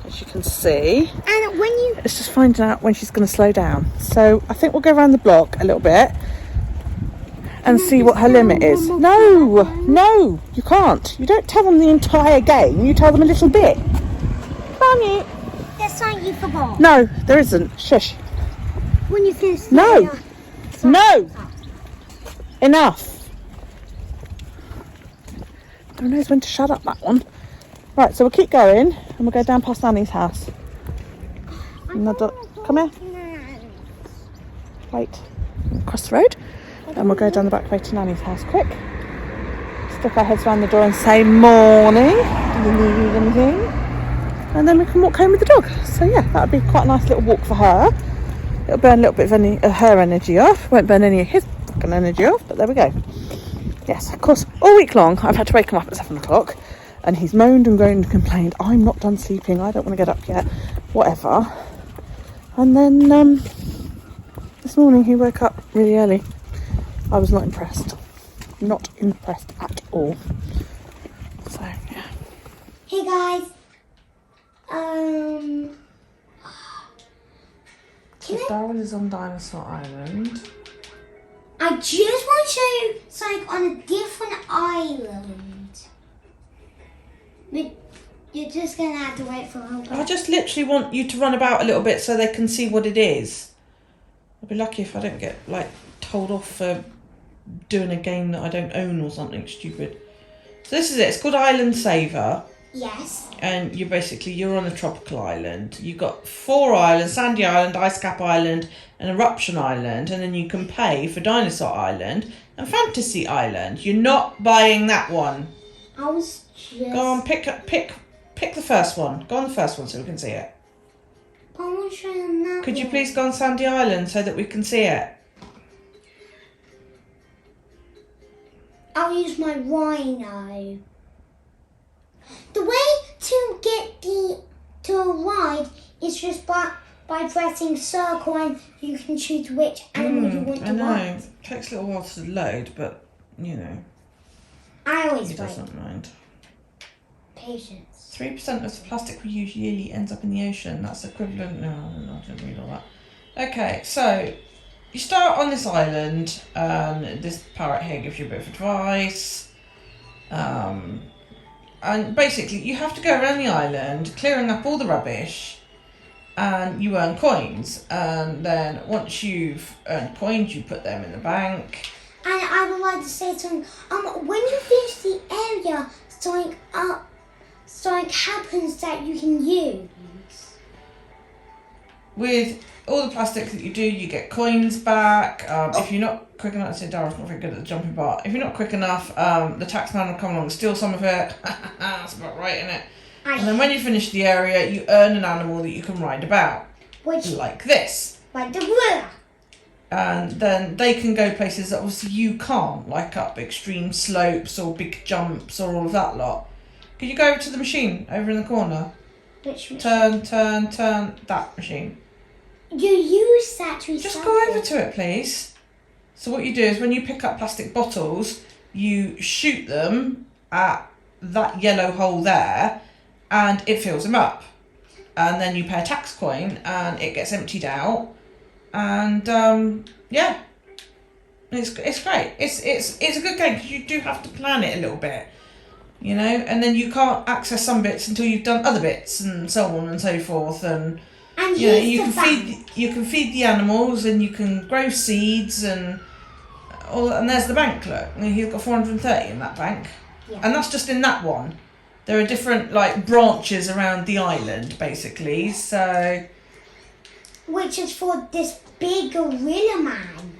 as you can see. And when you It's just finding out when she's going to slow down. So I think we'll go around the block a little bit and see what her limit is. No, you can't. You don't tell them the entire game. You tell them a little bit. Bunny. there's something you forgot. No, there isn't. Shush. When you finish. No. No. Enough. Who knows when to shut up, that one. Right, so we'll keep going and we'll go down past Annie's house. Come here. Wait. Across the road. And we'll go down the back way to Nanny's house quick. Stick our heads around the door and say morning. Do you need anything? And then we can walk home with the dog. So yeah, that would be quite a nice little walk for her. It'll burn a little bit of her energy off. Won't burn any of his fucking energy off, but there we go. Yes, of course, all week long I've had to wake him up at 7 o'clock and he's moaned and groaned and complained, I'm not done sleeping, I don't want to get up yet, whatever. And then this morning he woke up really early. I was not impressed. Not impressed at all. So, yeah. Hey guys. Darren is on Dinosaur Island. I just want to show you something on a different island. But you're just going to have to wait for a while. I just literally want you to run about a little bit so they can see what it is. I'll be lucky if I don't get, like, told off for doing a game that I don't own or something stupid. So this is it. It's called Island Saver. Yes. And you're on a tropical island. You've got 4 islands: Sandy Island, Ice Cap Island, and Eruption Island. And then you can pay for Dinosaur Island and Fantasy Island. You're not buying that one. I was just... Go on, pick the first one. Go on the first one so we can see it. I want to show them that Could you one. please go on Sandy Island so that we can see it? I'll use my rhino. The way to get to a ride is just by pressing circle, and you can choose which animal you want to ride. It takes a little while to load, but you know. I always He wait. doesn't mind. Patience. 3% of the plastic we use yearly ends up in the ocean. That's equivalent. No, I didn't read all that. Okay, so you start on this island. This parrot here gives you a bit of advice. And basically, you have to go around the island, clearing up all the rubbish, and you earn coins. And then once you've earned coins, you put them in the bank. And I would like to say something. When you finish the area, something happens that you can use. With all the plastic that you do, you get coins back. If you're not quick enough, I say Daryl's not very good at the jumping bar. If you're not quick enough, the taxman will come along and steal some of it. That's about right, isn't it? And then when you finish the area, you earn an animal that you can ride about. Which, like this. like the gorilla. And then they can go places that obviously you can't, like up extreme slopes or big jumps or all of that lot. Could you go over to the machine over in the corner? Which machine? Turn, that machine. You use that to Just go over to it, please. So what you do is when you pick up plastic bottles, you shoot them at that yellow hole there and it fills them up. And then you pay a tax coin and it gets emptied out. And yeah, it's great. It's a good game because you do have to plan it a little bit, you know, and then you can't access some bits until you've done other bits and so on and so forth. And you know, you can feed the animals and you can grow seeds and all. And there's the bank. Look, he's got 430 in that bank, and that's just in that one. There are different like branches around the island, basically. So, which is for this big gorilla man.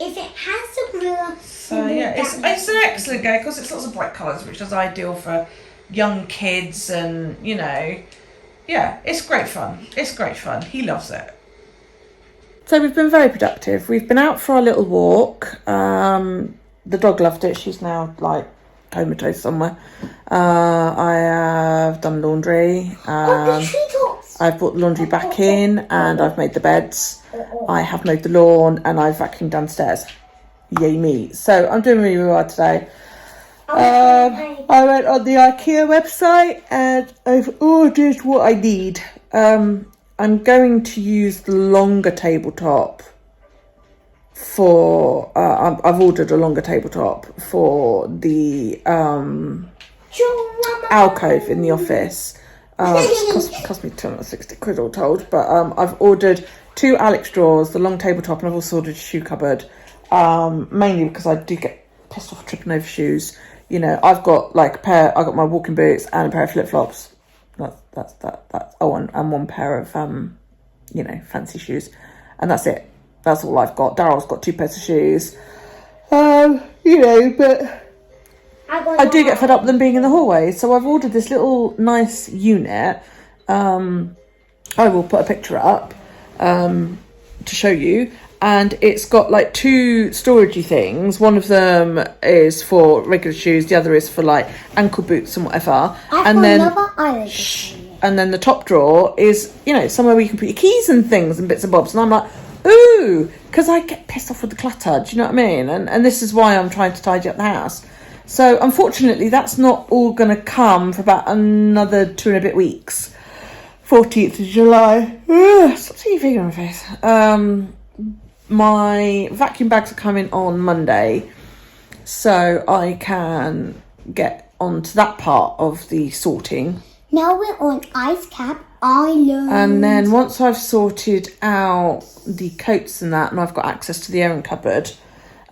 If it has a gorilla, so yeah, it's an excellent game because it's lots of bright colours, which is ideal for young kids, and you know. Yeah, it's great fun. It's great fun. He loves it. So we've been very productive. We've been out for our little walk. The dog loved it. She's now like comatose somewhere. I have done laundry. I've brought the laundry back in and I've made the beds. I have mowed the lawn and I've vacuumed downstairs. Yay me. So I'm doing really well today. I went on the IKEA website and I've ordered what I need. I'm going to use the longer tabletop for, I've ordered a longer tabletop for the alcove in the office. It's cost me 260 quid all told, but I've ordered 2 Alex drawers, the long tabletop, and I've also ordered a shoe cupboard, mainly because I do get pissed off tripping over shoes. You know, I've got like I got my walking boots and a pair of flip-flops. That's. Oh, and one pair of, you know, fancy shoes. And that's it. That's all I've got. Daryl's got 2 pairs of shoes. But I do get fed up with them being in the hallway. So I've ordered this little nice unit. I will put a picture up to show you. And it's got like 2 storagey things. One of them is for regular shoes. The other is for like ankle boots and whatever. And then the top drawer is, somewhere where you can put your keys and things and bits and bobs. And I'm like, ooh, because I get pissed off with the clutter. Do you know what I mean? And this is why I'm trying to tidy up the house. So unfortunately, that's not all going to come for about another 2 and a bit weeks. 14th of July. Stop seeing your finger on my face. My vacuum bags are coming on Monday, so I can get onto that part of the sorting. Now we're on Ice Cap Island. And then once I've sorted out the coats and that, and I've got access to the airing cupboard,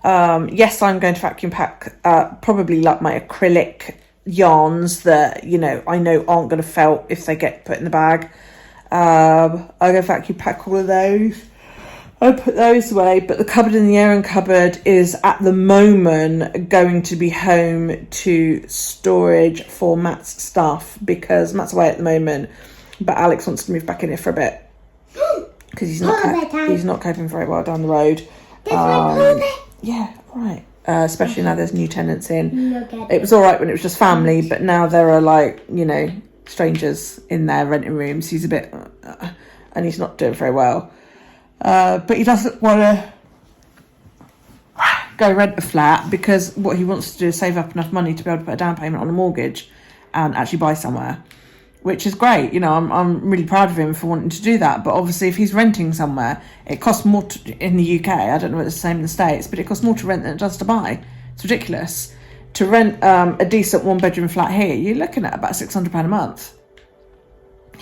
yes, I'm going to vacuum pack probably like my acrylic yarns that, I know aren't going to felt if they get put in the bag. I'm going to vacuum pack all of those. I put those away, but the cupboard in the airing cupboard is at the moment going to be home to storage for Matt's stuff because Matt's away at the moment, but Alex wants to move back in here for a bit because he's not coping very well down the road. Yeah, right. Especially now there's new tenants in. It was all right when it was just family, but now there are like strangers in there renting rooms. He's a bit, and he's not doing very well. But he doesn't want to go rent a flat because what he wants to do is save up enough money to be able to put a down payment on a mortgage and actually buy somewhere, which is great. I'm really proud of him for wanting to do that. But obviously, if he's renting somewhere, it costs more in the UK. I don't know if it's the same in the States, but it costs more to rent than it does to buy. It's ridiculous. To rent a decent 1-bedroom flat here, you're looking at about £600 a month.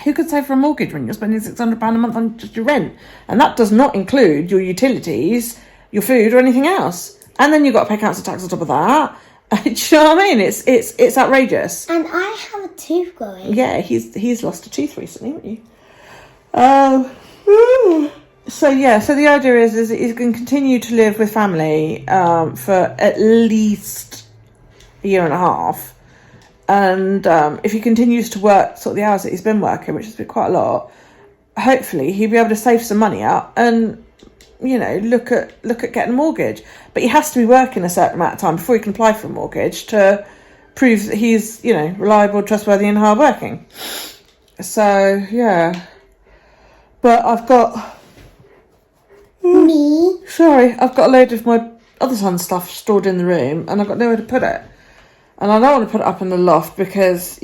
Who could save for a mortgage when you're spending £600 a month on just your rent? And that does not include your utilities, your food, or anything else. And then you've got to pay council tax on top of that. Do you know what I mean? It's outrageous. And I have a tooth going. Yeah, he's lost a tooth recently, haven't you? So the idea is that he's going to continue to live with family for at least a year and a half. And if he continues to work sort of the hours that he's been working, which has been quite a lot, hopefully he'll be able to save some money up and, look at getting a mortgage. But he has to be working a certain amount of time before he can apply for a mortgage to prove that he's, reliable, trustworthy and hardworking. So, yeah. But I've got... I've got a load of my other son's stuff stored in the room and I've got nowhere to put it. And I don't want to put it up in the loft because,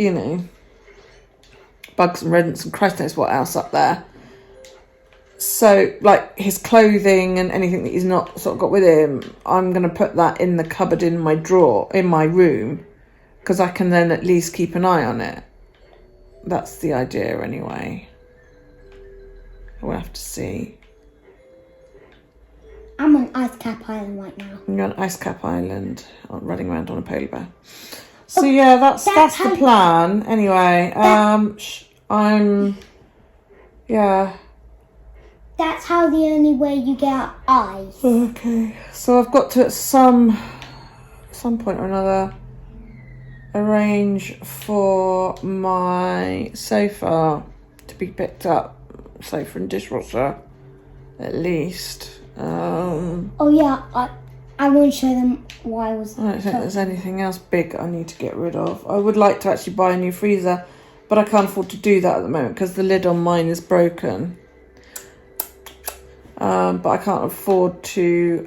bugs and rodents and Christ knows what else up there. So, like, his clothing and anything that he's not sort of got with him, I'm going to put that in the cupboard in my drawer, in my room, because I can then at least keep an eye on it. That's the idea anyway. We'll have to see. I'm on Ice Cap Island right now. You're on Ice Cap Island, running around on a polar bear. So yeah, that's the plan. Anyway, That's how the only way you get eyes. Okay, so I've got to at some point or another arrange for my sofa to be picked up, sofa and dishwasher, at least. Oh yeah, I want to show them why I was... I don't think there's anything else big I need to get rid of. I would like to actually buy a new freezer, but I can't afford to do that at the moment because the lid on mine is broken. But I can't afford to...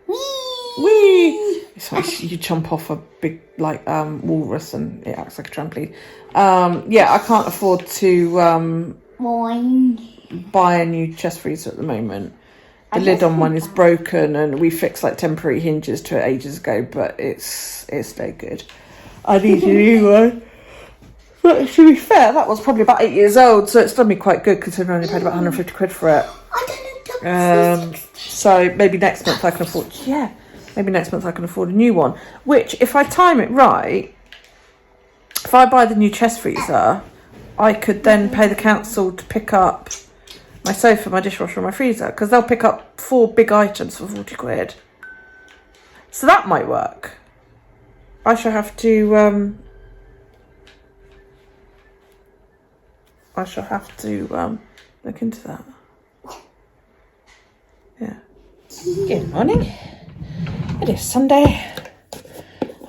Whee! It's like you jump off a big, walrus and it acts like a trampoline. I can't afford to... buy a new chest freezer at the moment. The lid on one is broken and we fixed temporary hinges to it ages ago, but it's no good. I need a new one. But to be fair, that was probably about 8 years old, so it's done me quite good considering I only paid about 150 quid for it. So maybe next month I can afford a new one, which if I time it right, if I buy the new chest freezer I could then pay the council to pick up my sofa, my dishwasher and my freezer, because they'll pick up 4 big items for 40 quid. So that might work. I shall have to look into that. Yeah. Good morning. It is Sunday.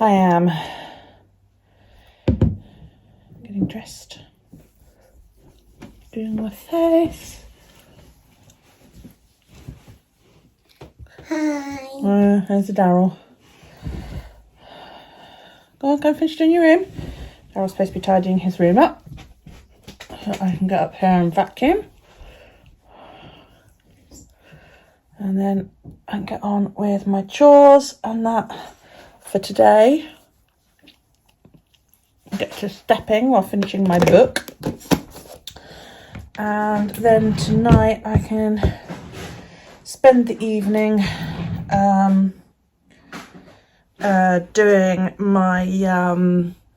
I am getting dressed, doing my face. Hi. There's the Daryl. Go and finish doing your room. Daryl's supposed to be tidying his room up, so I can get up here and vacuum. And then I can get on with my chores and that for today. Get to stepping while finishing my book. And then tonight I can spend the evening doing my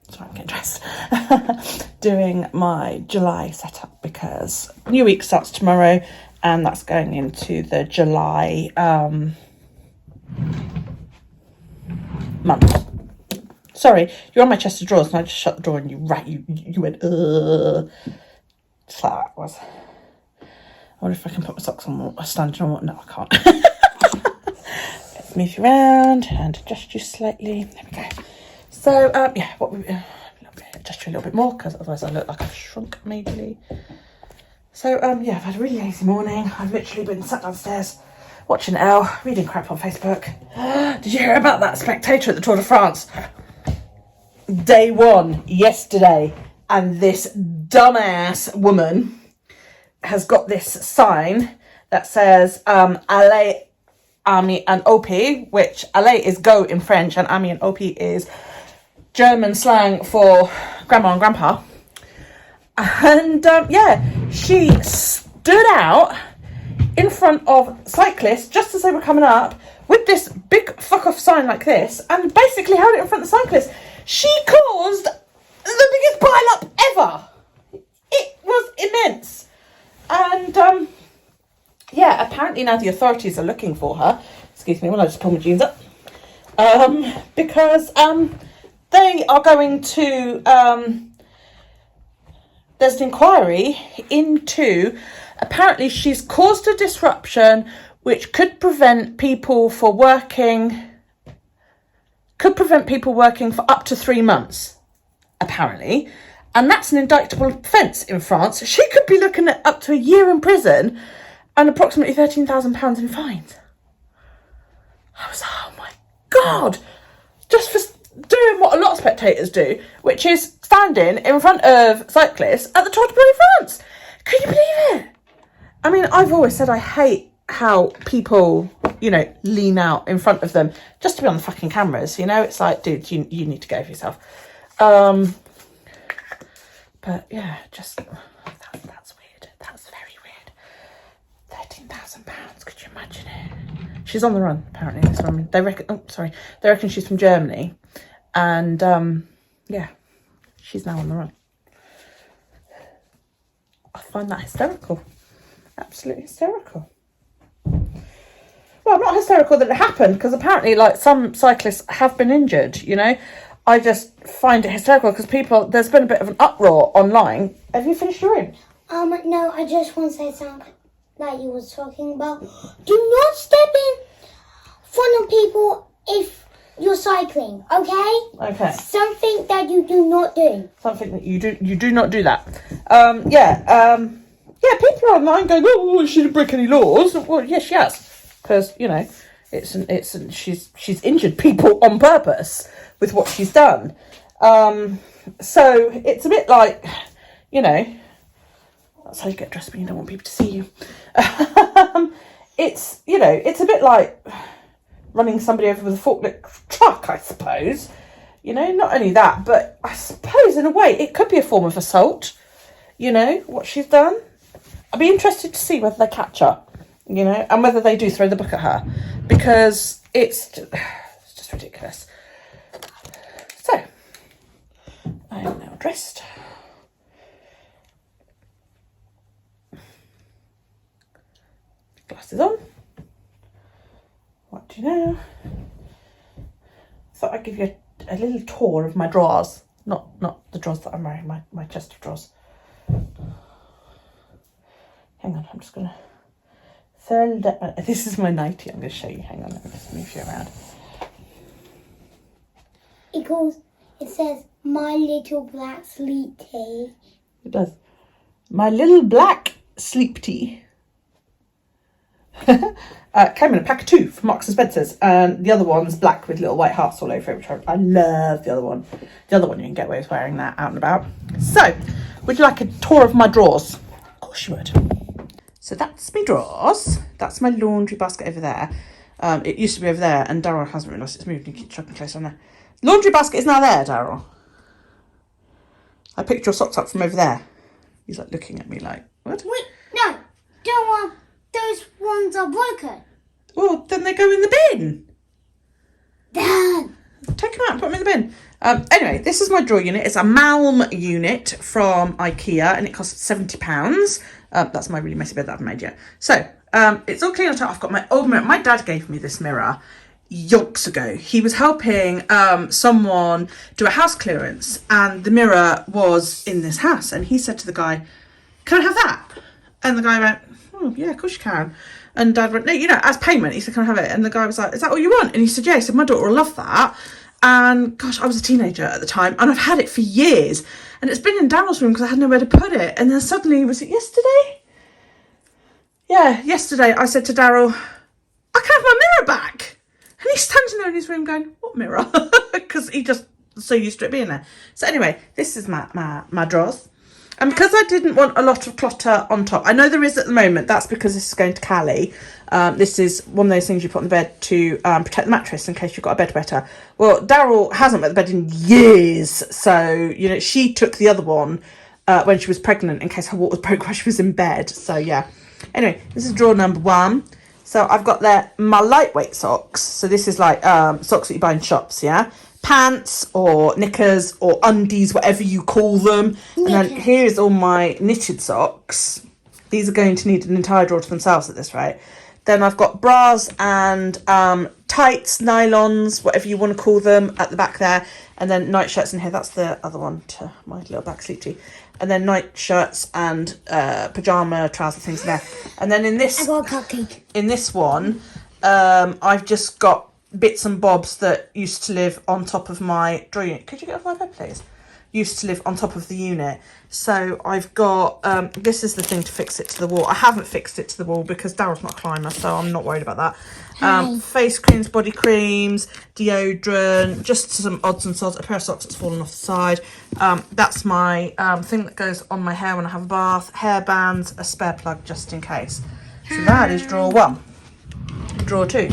sorry, I'm getting dressed. Doing my July setup, because new week starts tomorrow and that's going into the July month. Sorry, you're on my chest of drawers and I just shut the door and you went just like that was. I wonder if I can put my socks on standing on what? No, I can't. Let's move you around and adjust you slightly. There we go. So, yeah, adjust you a little bit more, because otherwise I look like I've shrunk majorly. So, yeah, I've had a really lazy morning. I've literally been sat downstairs watching Elle, reading crap on Facebook. Did you hear about that spectator at the Tour de France? Day 1, yesterday, and this dumbass woman has got this sign that says Allez, Ami and Op, which Allez is go in French and Ami and Op is German slang for grandma and grandpa. And yeah, she stood out in front of cyclists just as they were coming up with this big fuck off sign like this, and basically held it in front of the cyclists. She caused the biggest pile up ever. It was immense. And yeah, apparently now the authorities are looking for her. Excuse me while I just pull my jeans up. Because they are going to there's an inquiry into, apparently she's caused a disruption which could prevent people working for up to 3 months, apparently. And that's an indictable offence in France. She could be looking at up to a year in prison and approximately £13,000 in fines. I was like, oh my God, just for doing what a lot of spectators do, which is standing in front of cyclists at the Tour de France. Can you believe it? I mean, I've always said I hate how people, you know, lean out in front of them just to be on the fucking cameras, you know? It's like, dude, you need to go for yourself. But yeah, just, that's weird. That's very weird. £13,000, could you imagine it? She's on the run, apparently, this woman. They reckon she's from Germany. And, yeah, she's now on the run. I find that hysterical. Absolutely hysterical. Well, I'm not hysterical that it happened, because apparently, like, some cyclists have been injured, you know. I just find it hysterical because there's been a bit of an uproar online. Have you finished your room? No, I just want to say something that you was talking about. Do not step in front of people if you're cycling, okay? Okay. Something that you do not do. Something that you do not do that. Yeah, people are online going, oh, she didn't break any laws. Well, yes, she has, because you know, she's injured people on purpose with what she's done. So it's a bit like, you know, that's how you get dressed when you don't want people to see you. It's, you know, it's a bit like running somebody over with a forklift truck, I suppose. You know, not only that, but I suppose in a way it could be a form of assault, you know, what she's done. I'd be interested to see whether they catch her, you know, and whether they do throw the book at her, because it's just ridiculous. So, I am now dressed. Glasses on. What do you know? Thought I'd give you a little tour of my drawers. Not the drawers that I'm wearing, my chest of drawers. Hang on, I'm just gonna throw that. This is my nightie. I'm gonna show you. Hang on, let me just move you around. It says my little black sleep tea. It does. My little black sleep tea. Came in a pack of 2 from Marks and Spencer's, and the other one's black with little white hearts all over it, which I love. The other one you can get away with wearing that out and about. So, would you like a tour of my drawers? Of course you would. So that's my drawers. That's my laundry basket over there. It used to be over there, and Daryl hasn't realised it's moved and keeps chucking close on there. Laundry basket is now there, Daryl. I picked your socks up from over there. He's like looking at me like, what? Wait, no, don't want. Those ones are broken. Well, then they go in the bin. Dad. Take them out and put them in the bin. Anyway, this is my drawer unit. It's a Malm unit from IKEA, and it costs £70. That's my really messy bed that I've made yet. So, it's all clean on top. I've got my old mirror. My dad gave me this mirror yonks ago. He was helping someone do a house clearance, and the mirror was in this house. And he said to the guy, "Can I have that?" And the guy went, "Oh, yeah, of course you can." And Dad went, "No, as payment." He said, "Can I have it?" And the guy was like, "Is that all you want?" And he said, "Yeah." He said, "My daughter will love that." And gosh, I was a teenager at the time, and I've had it for years. And it's been in Daryl's room because I had nowhere to put it. And then suddenly, was it yesterday? Yeah, yesterday I said to Daryl, "I can have my mirror back." And he's standing there in his room going, "What mirror?" Because he just so used to it being there. So anyway, this is my drawers. And because I didn't want a lot of clutter on top, I know there is at the moment, that's because this is going to Callie. This is one of those things you put on the bed to protect the mattress in case you've got a bed wetter. Well, Daryl hasn't wet the bed in years. So, she took the other one when she was pregnant in case her water broke while she was in bed. So, yeah. Anyway, this is drawer number 1. So, I've got there my lightweight socks. So, this is like socks that you buy in shops, yeah? Pants or knickers or undies, whatever you call them. And then here's all my knitted socks. These are going to need an entire drawer to themselves at this rate. Then I've got bras and tights, nylons, whatever you want to call them, at the back there. And then night shirts in here. That's the other one to my little black sleep tee. And then night shirts and pyjama trouser things in there. And then in this, I got a cupcake. In this one, I've just got bits and bobs that used to live on top of my drawer unit. Could you get off my bed, please? Used to live on top of the unit. So I've got, this is the thing to fix it to the wall. I haven't fixed it to the wall because Daryl's not a climber, so I'm not worried about that. Face creams, body creams, deodorant, just some odds and sods, a pair of socks that's fallen off the side. That's my thing that goes on my hair when I have a bath, hair bands, a spare plug just in case. So that is drawer 1. Drawer 2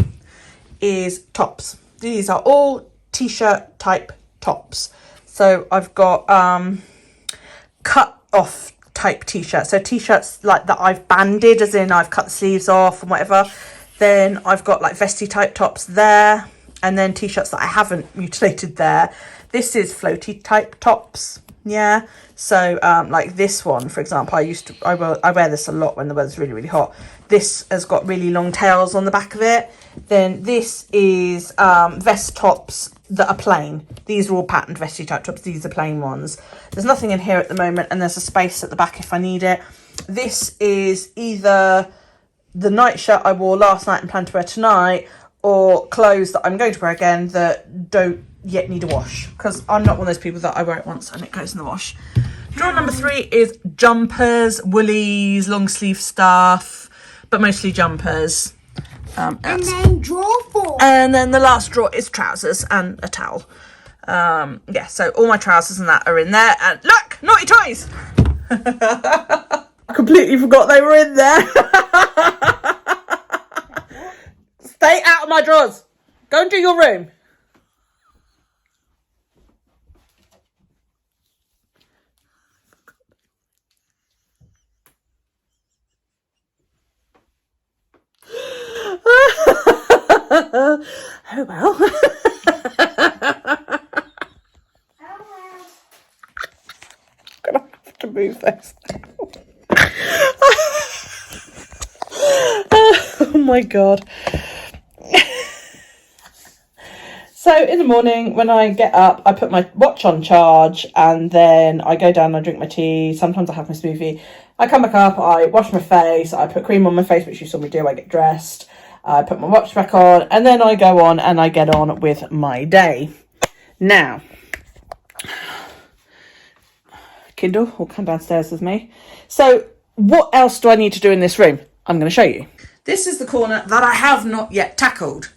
is tops. These are all t-shirt type tops. So I've got cut off type t-shirts. So t-shirts like that I've banded, as in I've cut the sleeves off and whatever. Then I've got like vesty type tops there, and then t-shirts that I haven't mutilated there. This is floaty type tops. Yeah. So like this one, for example, I wear this a lot when the weather's really, really hot. This has got really long tails on the back of it. Then this is vest tops that are plain. These are all patterned vesty type tops. These are plain ones. There's nothing in here at the moment, and there's a space at the back if I need it. This is either the night shirt I wore last night and plan to wear tonight, or clothes that I'm going to wear again that don't yet need a wash, because I'm not one of those people that I wear it once and it goes in the wash. Drawer number 3 is jumpers, woolies, long sleeve stuff, but mostly jumpers. And then drawer 4. And then the last drawer is trousers and a towel. Yeah, so all my trousers and that are in there. And look, naughty toys! I completely forgot they were in there. Stay out of my drawers. Go and do your room. Oh well. I'm gonna have to move this. my God. So in the morning when I get up, I put my watch on charge and then I go down and I drink my tea. Sometimes I have my smoothie. I come back up, I wash my face, I put cream on my face, which you saw me do. I get dressed, I put my watch back on, and then I go on and I get on with my day. Now, Kindle will come downstairs with me. So what else do I need to do in this room? I'm going to show you. This is the corner that I have not yet tackled.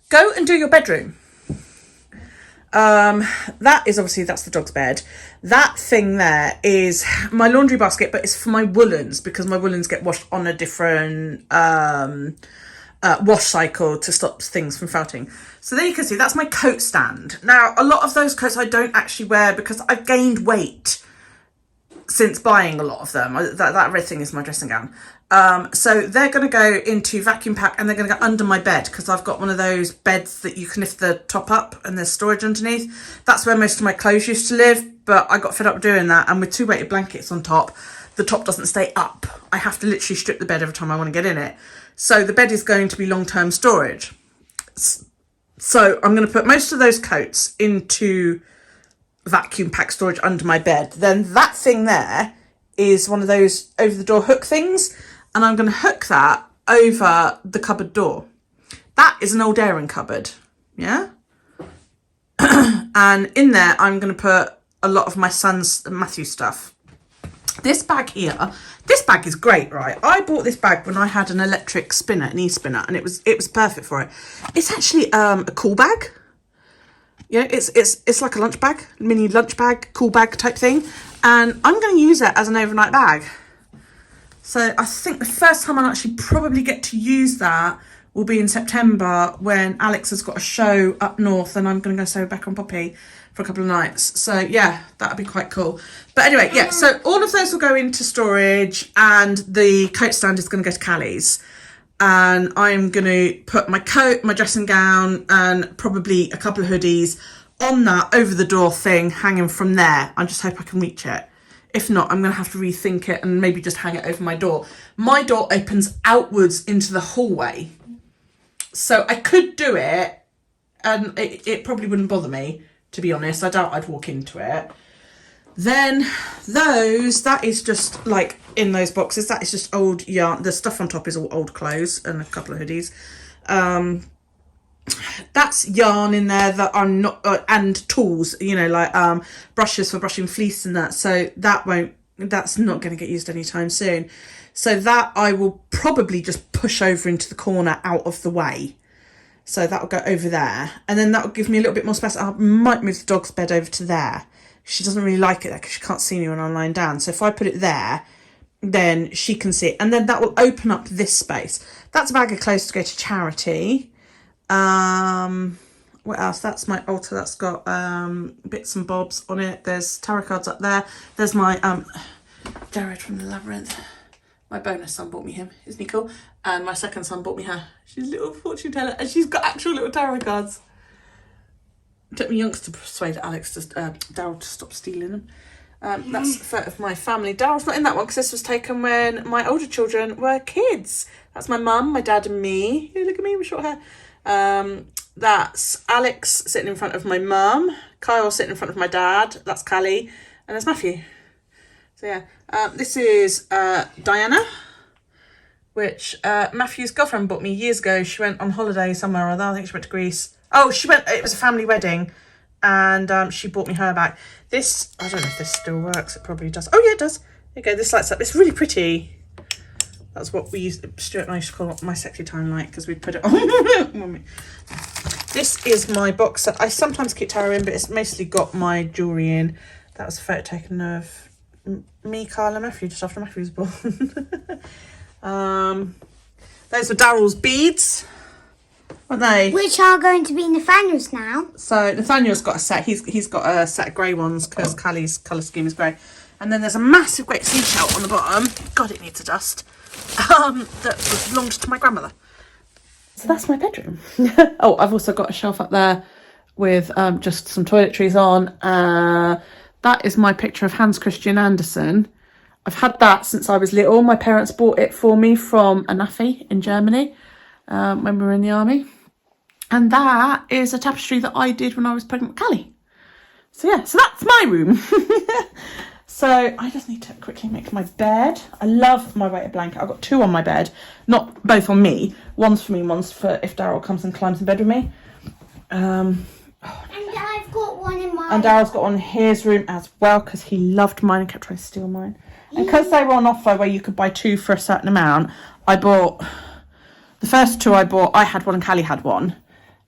Go and do your bedroom. That is obviously, that's the dog's bed. That thing there is my laundry basket, but it's for my woolens because my woolens get washed on a different wash cycle to stop things from felting. So there you can see, that's my coat stand. Now, a lot of those coats I don't actually wear because I've gained weight since buying a lot of them. That red thing is my dressing gown. So they're going to go into vacuum pack and they're going to go under my bed because I've got one of those beds that you can lift the top up and there's storage underneath. That's where most of my clothes used to live, but I got fed up doing that, and with 2 weighted blankets on top, the top doesn't stay up. I have to literally strip the bed every time I want to get in it. So the bed is going to be long-term storage. So I'm going to put most of those coats into vacuum pack storage under my bed. Then that thing there is one of those over the door hook things, and I'm going to hook that over the cupboard door. That is an old airing cupboard, yeah. And in there I'm going to put a lot of my son's Matthew stuff. This bag here, this bag is great, right? I bought this bag when I had an electric spinner, an e-spinner, and it was perfect for it. It's actually a cool bag. You know, it's like a lunch bag, mini lunch bag, cool bag type thing. And I'm going to use it as an overnight bag. So I think the first time I'll actually probably get to use that will be in September when Alex has got a show up north and I'm going to go stay with Becca and Poppy for a couple of nights. So yeah, that'll be quite cool. But anyway, yeah, so all of those will go into storage and the coat stand is going to go to Callie's. And I'm going to put my coat, my dressing gown, and probably a couple of hoodies on that over the door thing hanging from there. I just hope I can reach it. If not, I'm going to have to rethink it and maybe just hang it over my door. My door opens outwards into the hallway. So I could do it and it probably wouldn't bother me, to be honest. I doubt I'd walk into it. Then that is just like in those boxes, that is just old yarn. The stuff on top is all old clothes and a couple of hoodies. That's yarn in there that I'm not, and tools, you know, like brushes for brushing fleece and that. So that's not going to get used anytime soon. So that I will probably just push over into the corner out of the way. So that will go over there. And then that will give me a little bit more space. I might move the dog's bed over to there. She doesn't really like it there because she can't see me when I'm lying down. So if I put it there, then she can see it. And then that will open up this space. That's a bag of clothes to go to charity. What else? That's my altar. That's got bits and bobs on it. There's tarot cards up there. There's my Jared from the Labyrinth. My bonus son bought me him. Isn't he cool? And my second son bought me her. She's a little fortune teller and she's got actual little tarot cards. It took me yonks to persuade Alex to Daryl to stop stealing them. That's a photo of my family. Daryl's not in that one because this was taken when my older children were kids. That's my mum, my dad and me. Hey, look at me with short hair. That's Alex sitting in front of my mum. Kyle sitting in front of my dad. That's Callie. And there's Matthew. So yeah, this is Diana, which Matthew's girlfriend bought me years ago. She went on holiday somewhere or other. I think she went to Greece. Oh, it was a family wedding and she bought me her back. This, I don't know if this still works. It probably does. Oh yeah, it does. There you go. This lights up. It's really pretty. That's what Stuart and I used to call my sexy time light because we'd put it on. This is my box that I sometimes keep tarot in, but it's mostly got my jewellery in. That was a photo taken of me, Carl and Matthew just after Matthew was born. Those were Daryl's beads, aren't they? Which are going to be Nathaniel's now. So Nathaniel's got a set. He's got a set of grey ones because Callie's colour scheme is grey. And then there's a massive great seashell on the bottom. God, it needs a dust. That belonged to my grandmother. So that's my bedroom. Oh, I've also got a shelf up there with just some toiletries on. That is my picture of Hans Christian Andersen. I've had that since I was little. My parents bought it for me from Anafi in Germany. when we were in the army. And that is a tapestry that I did when I was pregnant with Callie. So yeah, so that's my room. So I just need to quickly make my bed. I love my weighted blanket. I've got 2 on my bed, not both on me. One's for me, one's for if Daryl comes and climbs in bed with me. And I've got one in mine. And Daryl's got one in his room as well because he loved mine and kept trying to steal mine. And because they were on offer where you could buy 2 for a certain amount, I bought the first 2 I had one and Callie had one.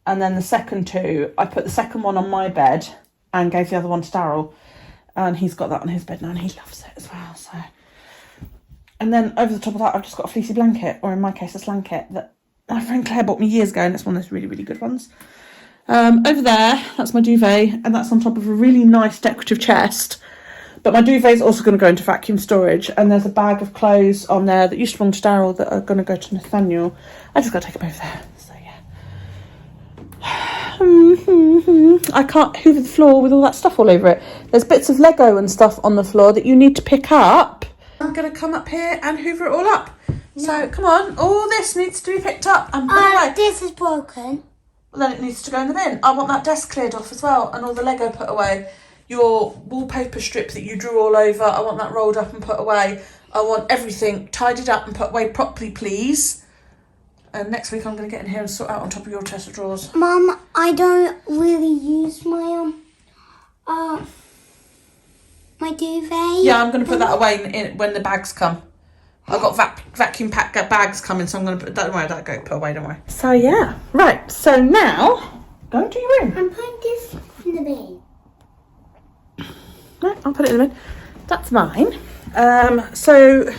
And then the second 2, I put the second one on my bed and gave the other one to Daryl. And he's got that on his bed now and he loves it as well. So, and then over the top of that, I've just got a fleecy blanket, or in my case, a slanket that my friend Claire bought me years ago, and it's one of those really, really good ones. Over there, that's my duvet, and that's on top of a really nice decorative chest. But my duvet is also going to go into vacuum storage, and there's a bag of clothes on there that used to belong to Daryl that are going to go to Nathaniel. I just got to take them over there. So yeah. I can't hoover the floor with all that stuff all over it. There's bits of Lego and stuff on the floor that you need to pick up. I'm going to come up here and hoover it all up. No. So come on, all this needs to be picked up and put away. This is broken. Well, then it needs to go in the bin. I want that desk cleared off as well and all the Lego put away. Your wallpaper strip that you drew all over, I want that rolled up and put away. I want everything tidied up and put away properly, please. And next week I'm going to get in here and sort out on top of your chest of drawers. Mum, I don't really use my my duvet. Yeah, I'm going to put that away when the bags come. I've got vacuum pack bags coming, so I'm going to put, don't worry, that go put away, don't worry. So yeah, right. So now, go into your room. I'm putting this in the bin. Right, I'll put it in the bin. That's mine. So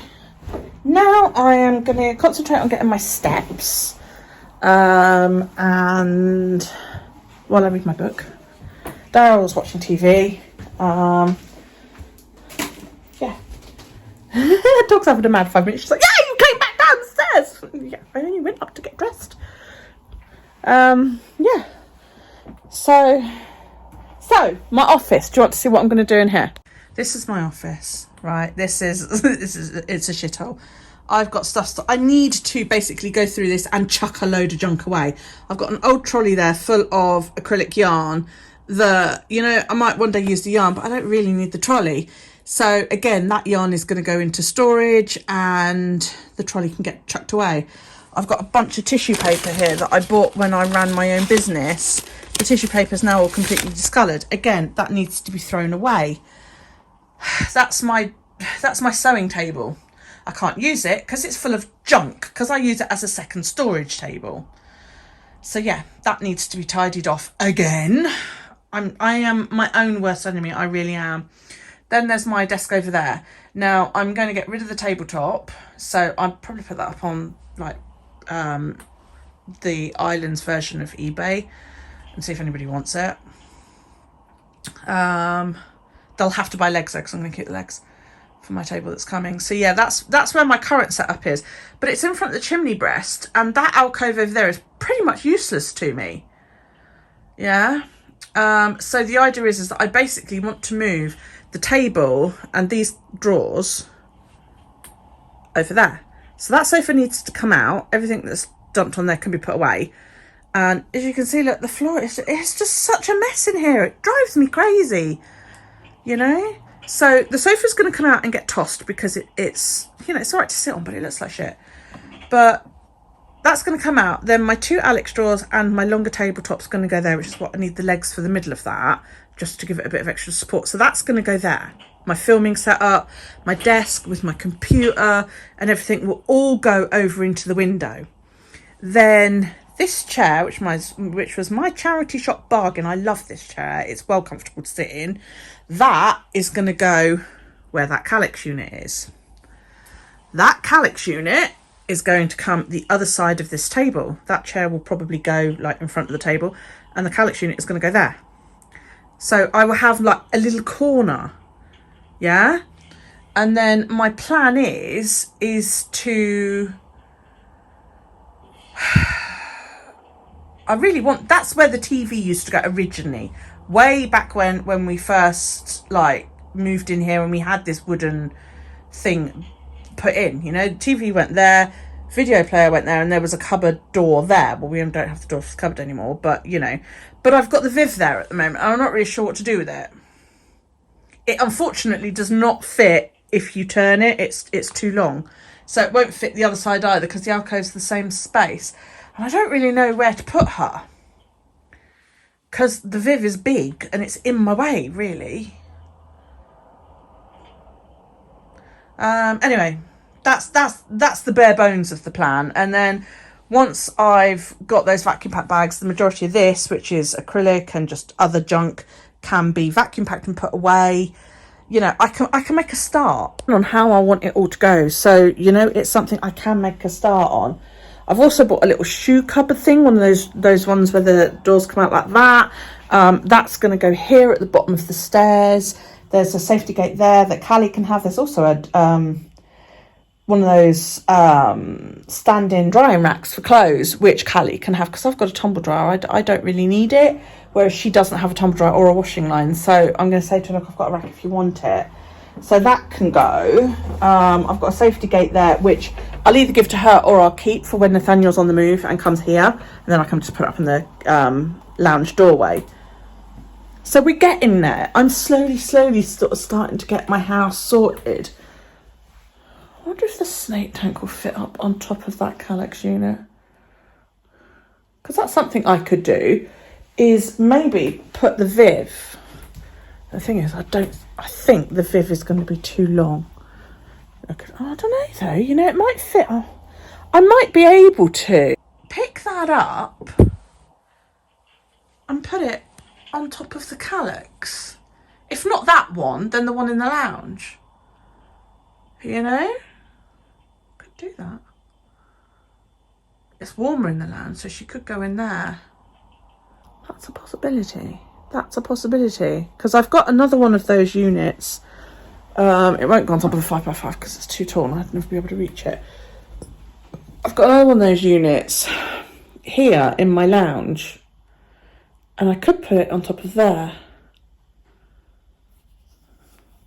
now I am going to concentrate on getting my steps. And while I read my book, Daryl's watching TV. Yeah. Dog's having a mad 5 minutes. She's like, yeah, you came back downstairs. Yeah, I only went up to get dressed. Yeah. So my office. Do you want to see what I'm going to do in here? This is my office, right? It's a shithole. I've got stuff I need to basically go through this and chuck a load of junk away. I've got an old trolley there full of acrylic yarn that, you know, I might one day use the yarn, but I don't really need the trolley. So again, that yarn is going to go into storage and the trolley can get chucked away. I've got a bunch of tissue paper here that I bought when I ran my own business. The tissue paper is now all completely discoloured. Again, that needs to be thrown away. That's my sewing table. I can't use it because it's full of junk because I use it as a second storage table. So yeah, that needs to be tidied off again. I am my own worst enemy. I really am. Then there's my desk over there. Now I'm going to get rid of the tabletop. So I'll probably put that up on like the Islands version of eBay and see if anybody wants it. They'll have to buy legs though because I'm going to keep the legs for my table that's coming. So yeah, that's where my current setup is. But it's in front of the chimney breast and that alcove over there is pretty much useless to me. Yeah. So the idea is that I basically want to move the table and these drawers over there. So that sofa needs to come out. Everything that's dumped on there can be put away. And as you can see, look, the floor is just such a mess in here. It drives me crazy, you know? So the sofa's going to come out and get tossed because it's, you know, it's all right to sit on, but it looks like shit. But that's going to come out. Then my 2 Alex drawers and my longer tabletop's going to go there, which is what I need the legs for the middle of that, just to give it a bit of extra support. So that's going to go there. My filming setup, my desk with my computer and everything will all go over into the window. Then this chair, which was my charity shop bargain. I love this chair. It's well comfortable to sit in. That is going to go where that calyx unit is. That calyx unit is going to come the other side of this table. That chair will probably go like in front of the table and the calyx unit is going to go there. So I will have like a little corner. Yeah. And then my plan is to, I really want, that's where the TV used to go originally, way back when we first like moved in here and we had this wooden thing put in, you know, the TV went there, video player went there and there was a cupboard door there. Well, we don't have the door for the cupboard anymore, but you know. But I've got the Viv there at the moment, and I'm not really sure what to do with it. It unfortunately does not fit if you turn it. It's too long. So it won't fit the other side either because the alcove's the same space. And I don't really know where to put her. Because the Viv is big and it's in my way, really. Anyway, that's the bare bones of the plan. And then once I've got those vacuum pack bags, the majority of this, which is acrylic and just other junk, can be vacuum packed and put away. You know, I can make a start on how I want it all to go. So, you know, it's something I can make a start on. I've also bought a little shoe cupboard thing, one of those ones where the doors come out like that. That's going to go here at the bottom of the stairs. There's a safety gate there that Callie can have. There's also a one of those stand-in drying racks for clothes, which Callie can have because I've got a tumble dryer. I don't really need it, whereas she doesn't have a tumble dryer or a washing line. So I'm going to say to her, look, I've got a rack if you want it. So that can go. I've got a safety gate there, which I'll either give to her or I'll keep for when Nathaniel's on the move and comes here. And then I can just put it up in the lounge doorway. So we're getting there. I'm slowly sort of starting to get my house sorted. I wonder if the snake tank will fit up on top of that Calyx unit. Because that's something I could do, is maybe put the Viv. The thing is, I think the Viv is going to be too long. I don't know though, you know, it might fit. I might be able to pick that up and put it on top of the Calyx. If not that one, then the one in the lounge. You know? Could do that. It's warmer in the lounge, so she could go in there. That's a possibility. That's a possibility. Because I've got another one of those units. It won't go on top of the 5x5 because it's too tall and I'd never be able to reach it. I've got another one of those units here in my lounge. And I could put it on top of there.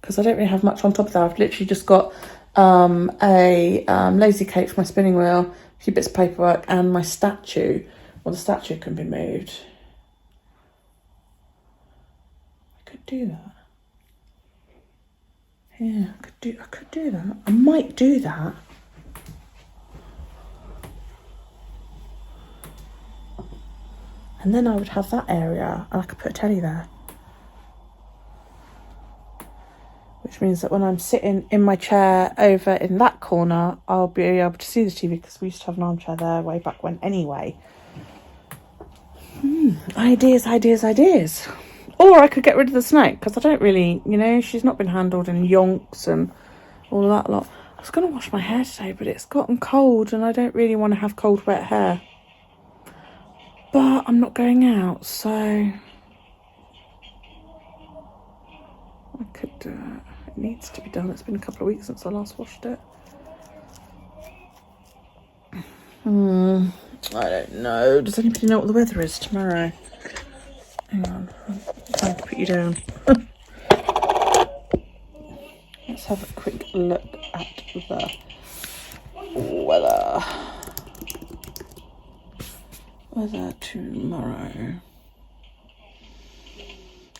Because I don't really have much on top of there. I've literally just got a lazy cake for my spinning wheel, a few bits of paperwork, and my statue. Well, the statue can be moved. I could do that. Yeah, I could do that. I might do that. And then I would have that area and I could put a telly there. Which means that when I'm sitting in my chair over in that corner, I'll be able to see the TV because we used to have an armchair there way back when anyway. Ideas. Or I could get rid of the snake because I don't really, you know, she's not been handled in yonks and all that lot. I was going to wash my hair today, but it's gotten cold and I don't really want to have cold, wet hair. But I'm not going out, so I could do it. It needs to be done. It's been a couple of weeks since I last washed it. I don't know. Does anybody know what the weather is tomorrow? Hang on. I'm trying to put you down. Let's have a quick look at the weather. Weather tomorrow.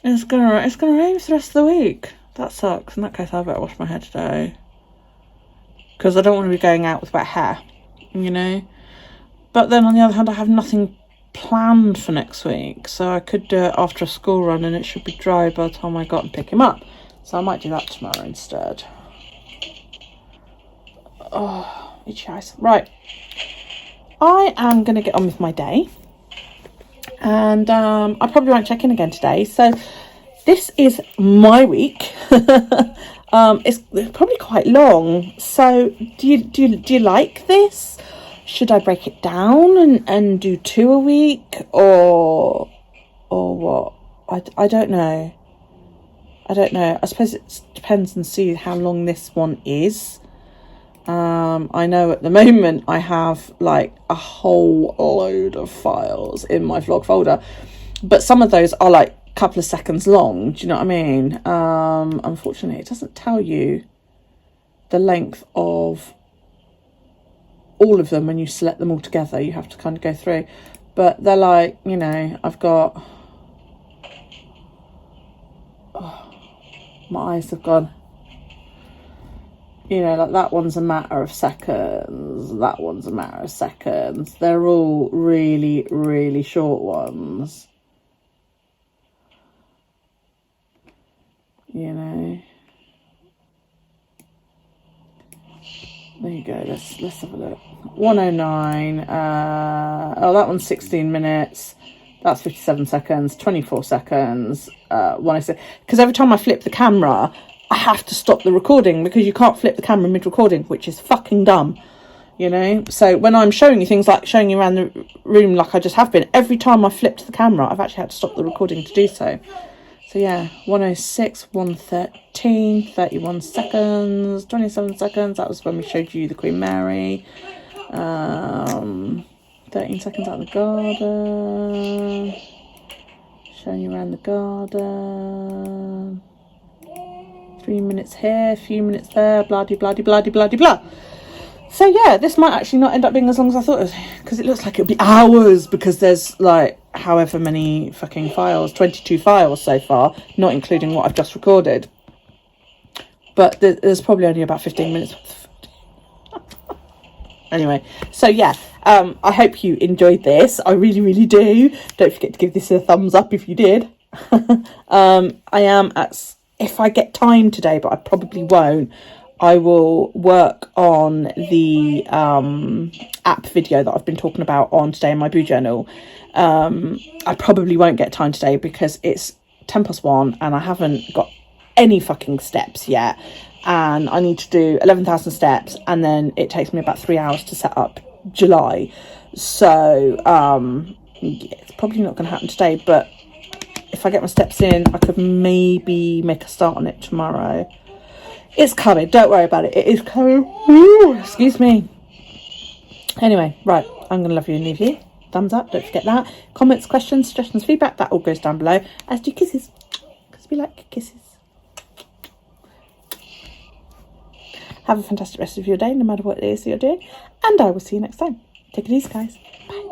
It's gonna rain for the rest of the week. That sucks. In that case, I better wash my hair today. Because I don't want to be going out with wet hair, you know. But then on the other hand, I have nothing planned for next week. So I could do it after a school run and it should be dry by the time I got and pick him up. So I might do that tomorrow instead. Oh, itchy eyes. Right. I am going to get on with my day. And I probably won't check in again today. So this is my week. It's probably quite long. So do you like this? Should I break it down and do 2 a week or what? I don't know. I suppose it depends and see how long this one is. I know at the moment I have like a whole load of files in my vlog folder, but some of those are like a couple of seconds long. Do you know what I mean? Unfortunately, it doesn't tell you the length of all of them when you select them all together. You have to kind of go through. But they're like, you know, I've got... Oh, my eyes have gone. You know, like that one's a matter of seconds. That one's a matter of seconds. They're all really, really short ones. You know. There you go. Let's have a look. 109. That one's 16 minutes. That's 57 seconds. 24 seconds. 106. Because every time I flip the camera, I have to stop the recording because you can't flip the camera mid-recording, which is fucking dumb, you know. So when I'm showing you things like showing you around the room like I just have been, every time I flipped the camera, I've actually had to stop the recording to do so. So yeah, 106, 113, 31 seconds, 27 seconds. That was when we showed you the Queen Mary. 13 seconds out of the garden. Showing you around the garden. 3 minutes here, a few minutes there, blah de blah de blah de blah de blah. So yeah, this might actually not end up being as long as I thought it was, because it looks like it'll be hours, because there's like however many fucking files, 22 files so far, not including what I've just recorded. But there's probably only about 15 minutes worth of footage. Anyway, so yeah, I hope you enjoyed this. I really, really do. Don't forget to give this a thumbs up if you did. I am at... If I get time today, but I probably won't, I will work on the app video that I've been talking about on Today in My Boo Journal. I probably won't get time today because it's 1:10 and I haven't got any fucking steps yet. And I need to do 11,000 steps, and then it takes me about 3 hours to set up July. So it's probably not going to happen today, but if I get my steps in, I could maybe make a start on it tomorrow. It's coming. Don't worry about it. It is coming. Ooh, excuse me. Anyway, right. I'm going to love you and leave you. Thumbs up. Don't forget that. Comments, questions, suggestions, feedback. That all goes down below. As do kisses. Because we like kisses. Have a fantastic rest of your day, no matter what it is that you're doing. And I will see you next time. Take it easy, guys. Bye.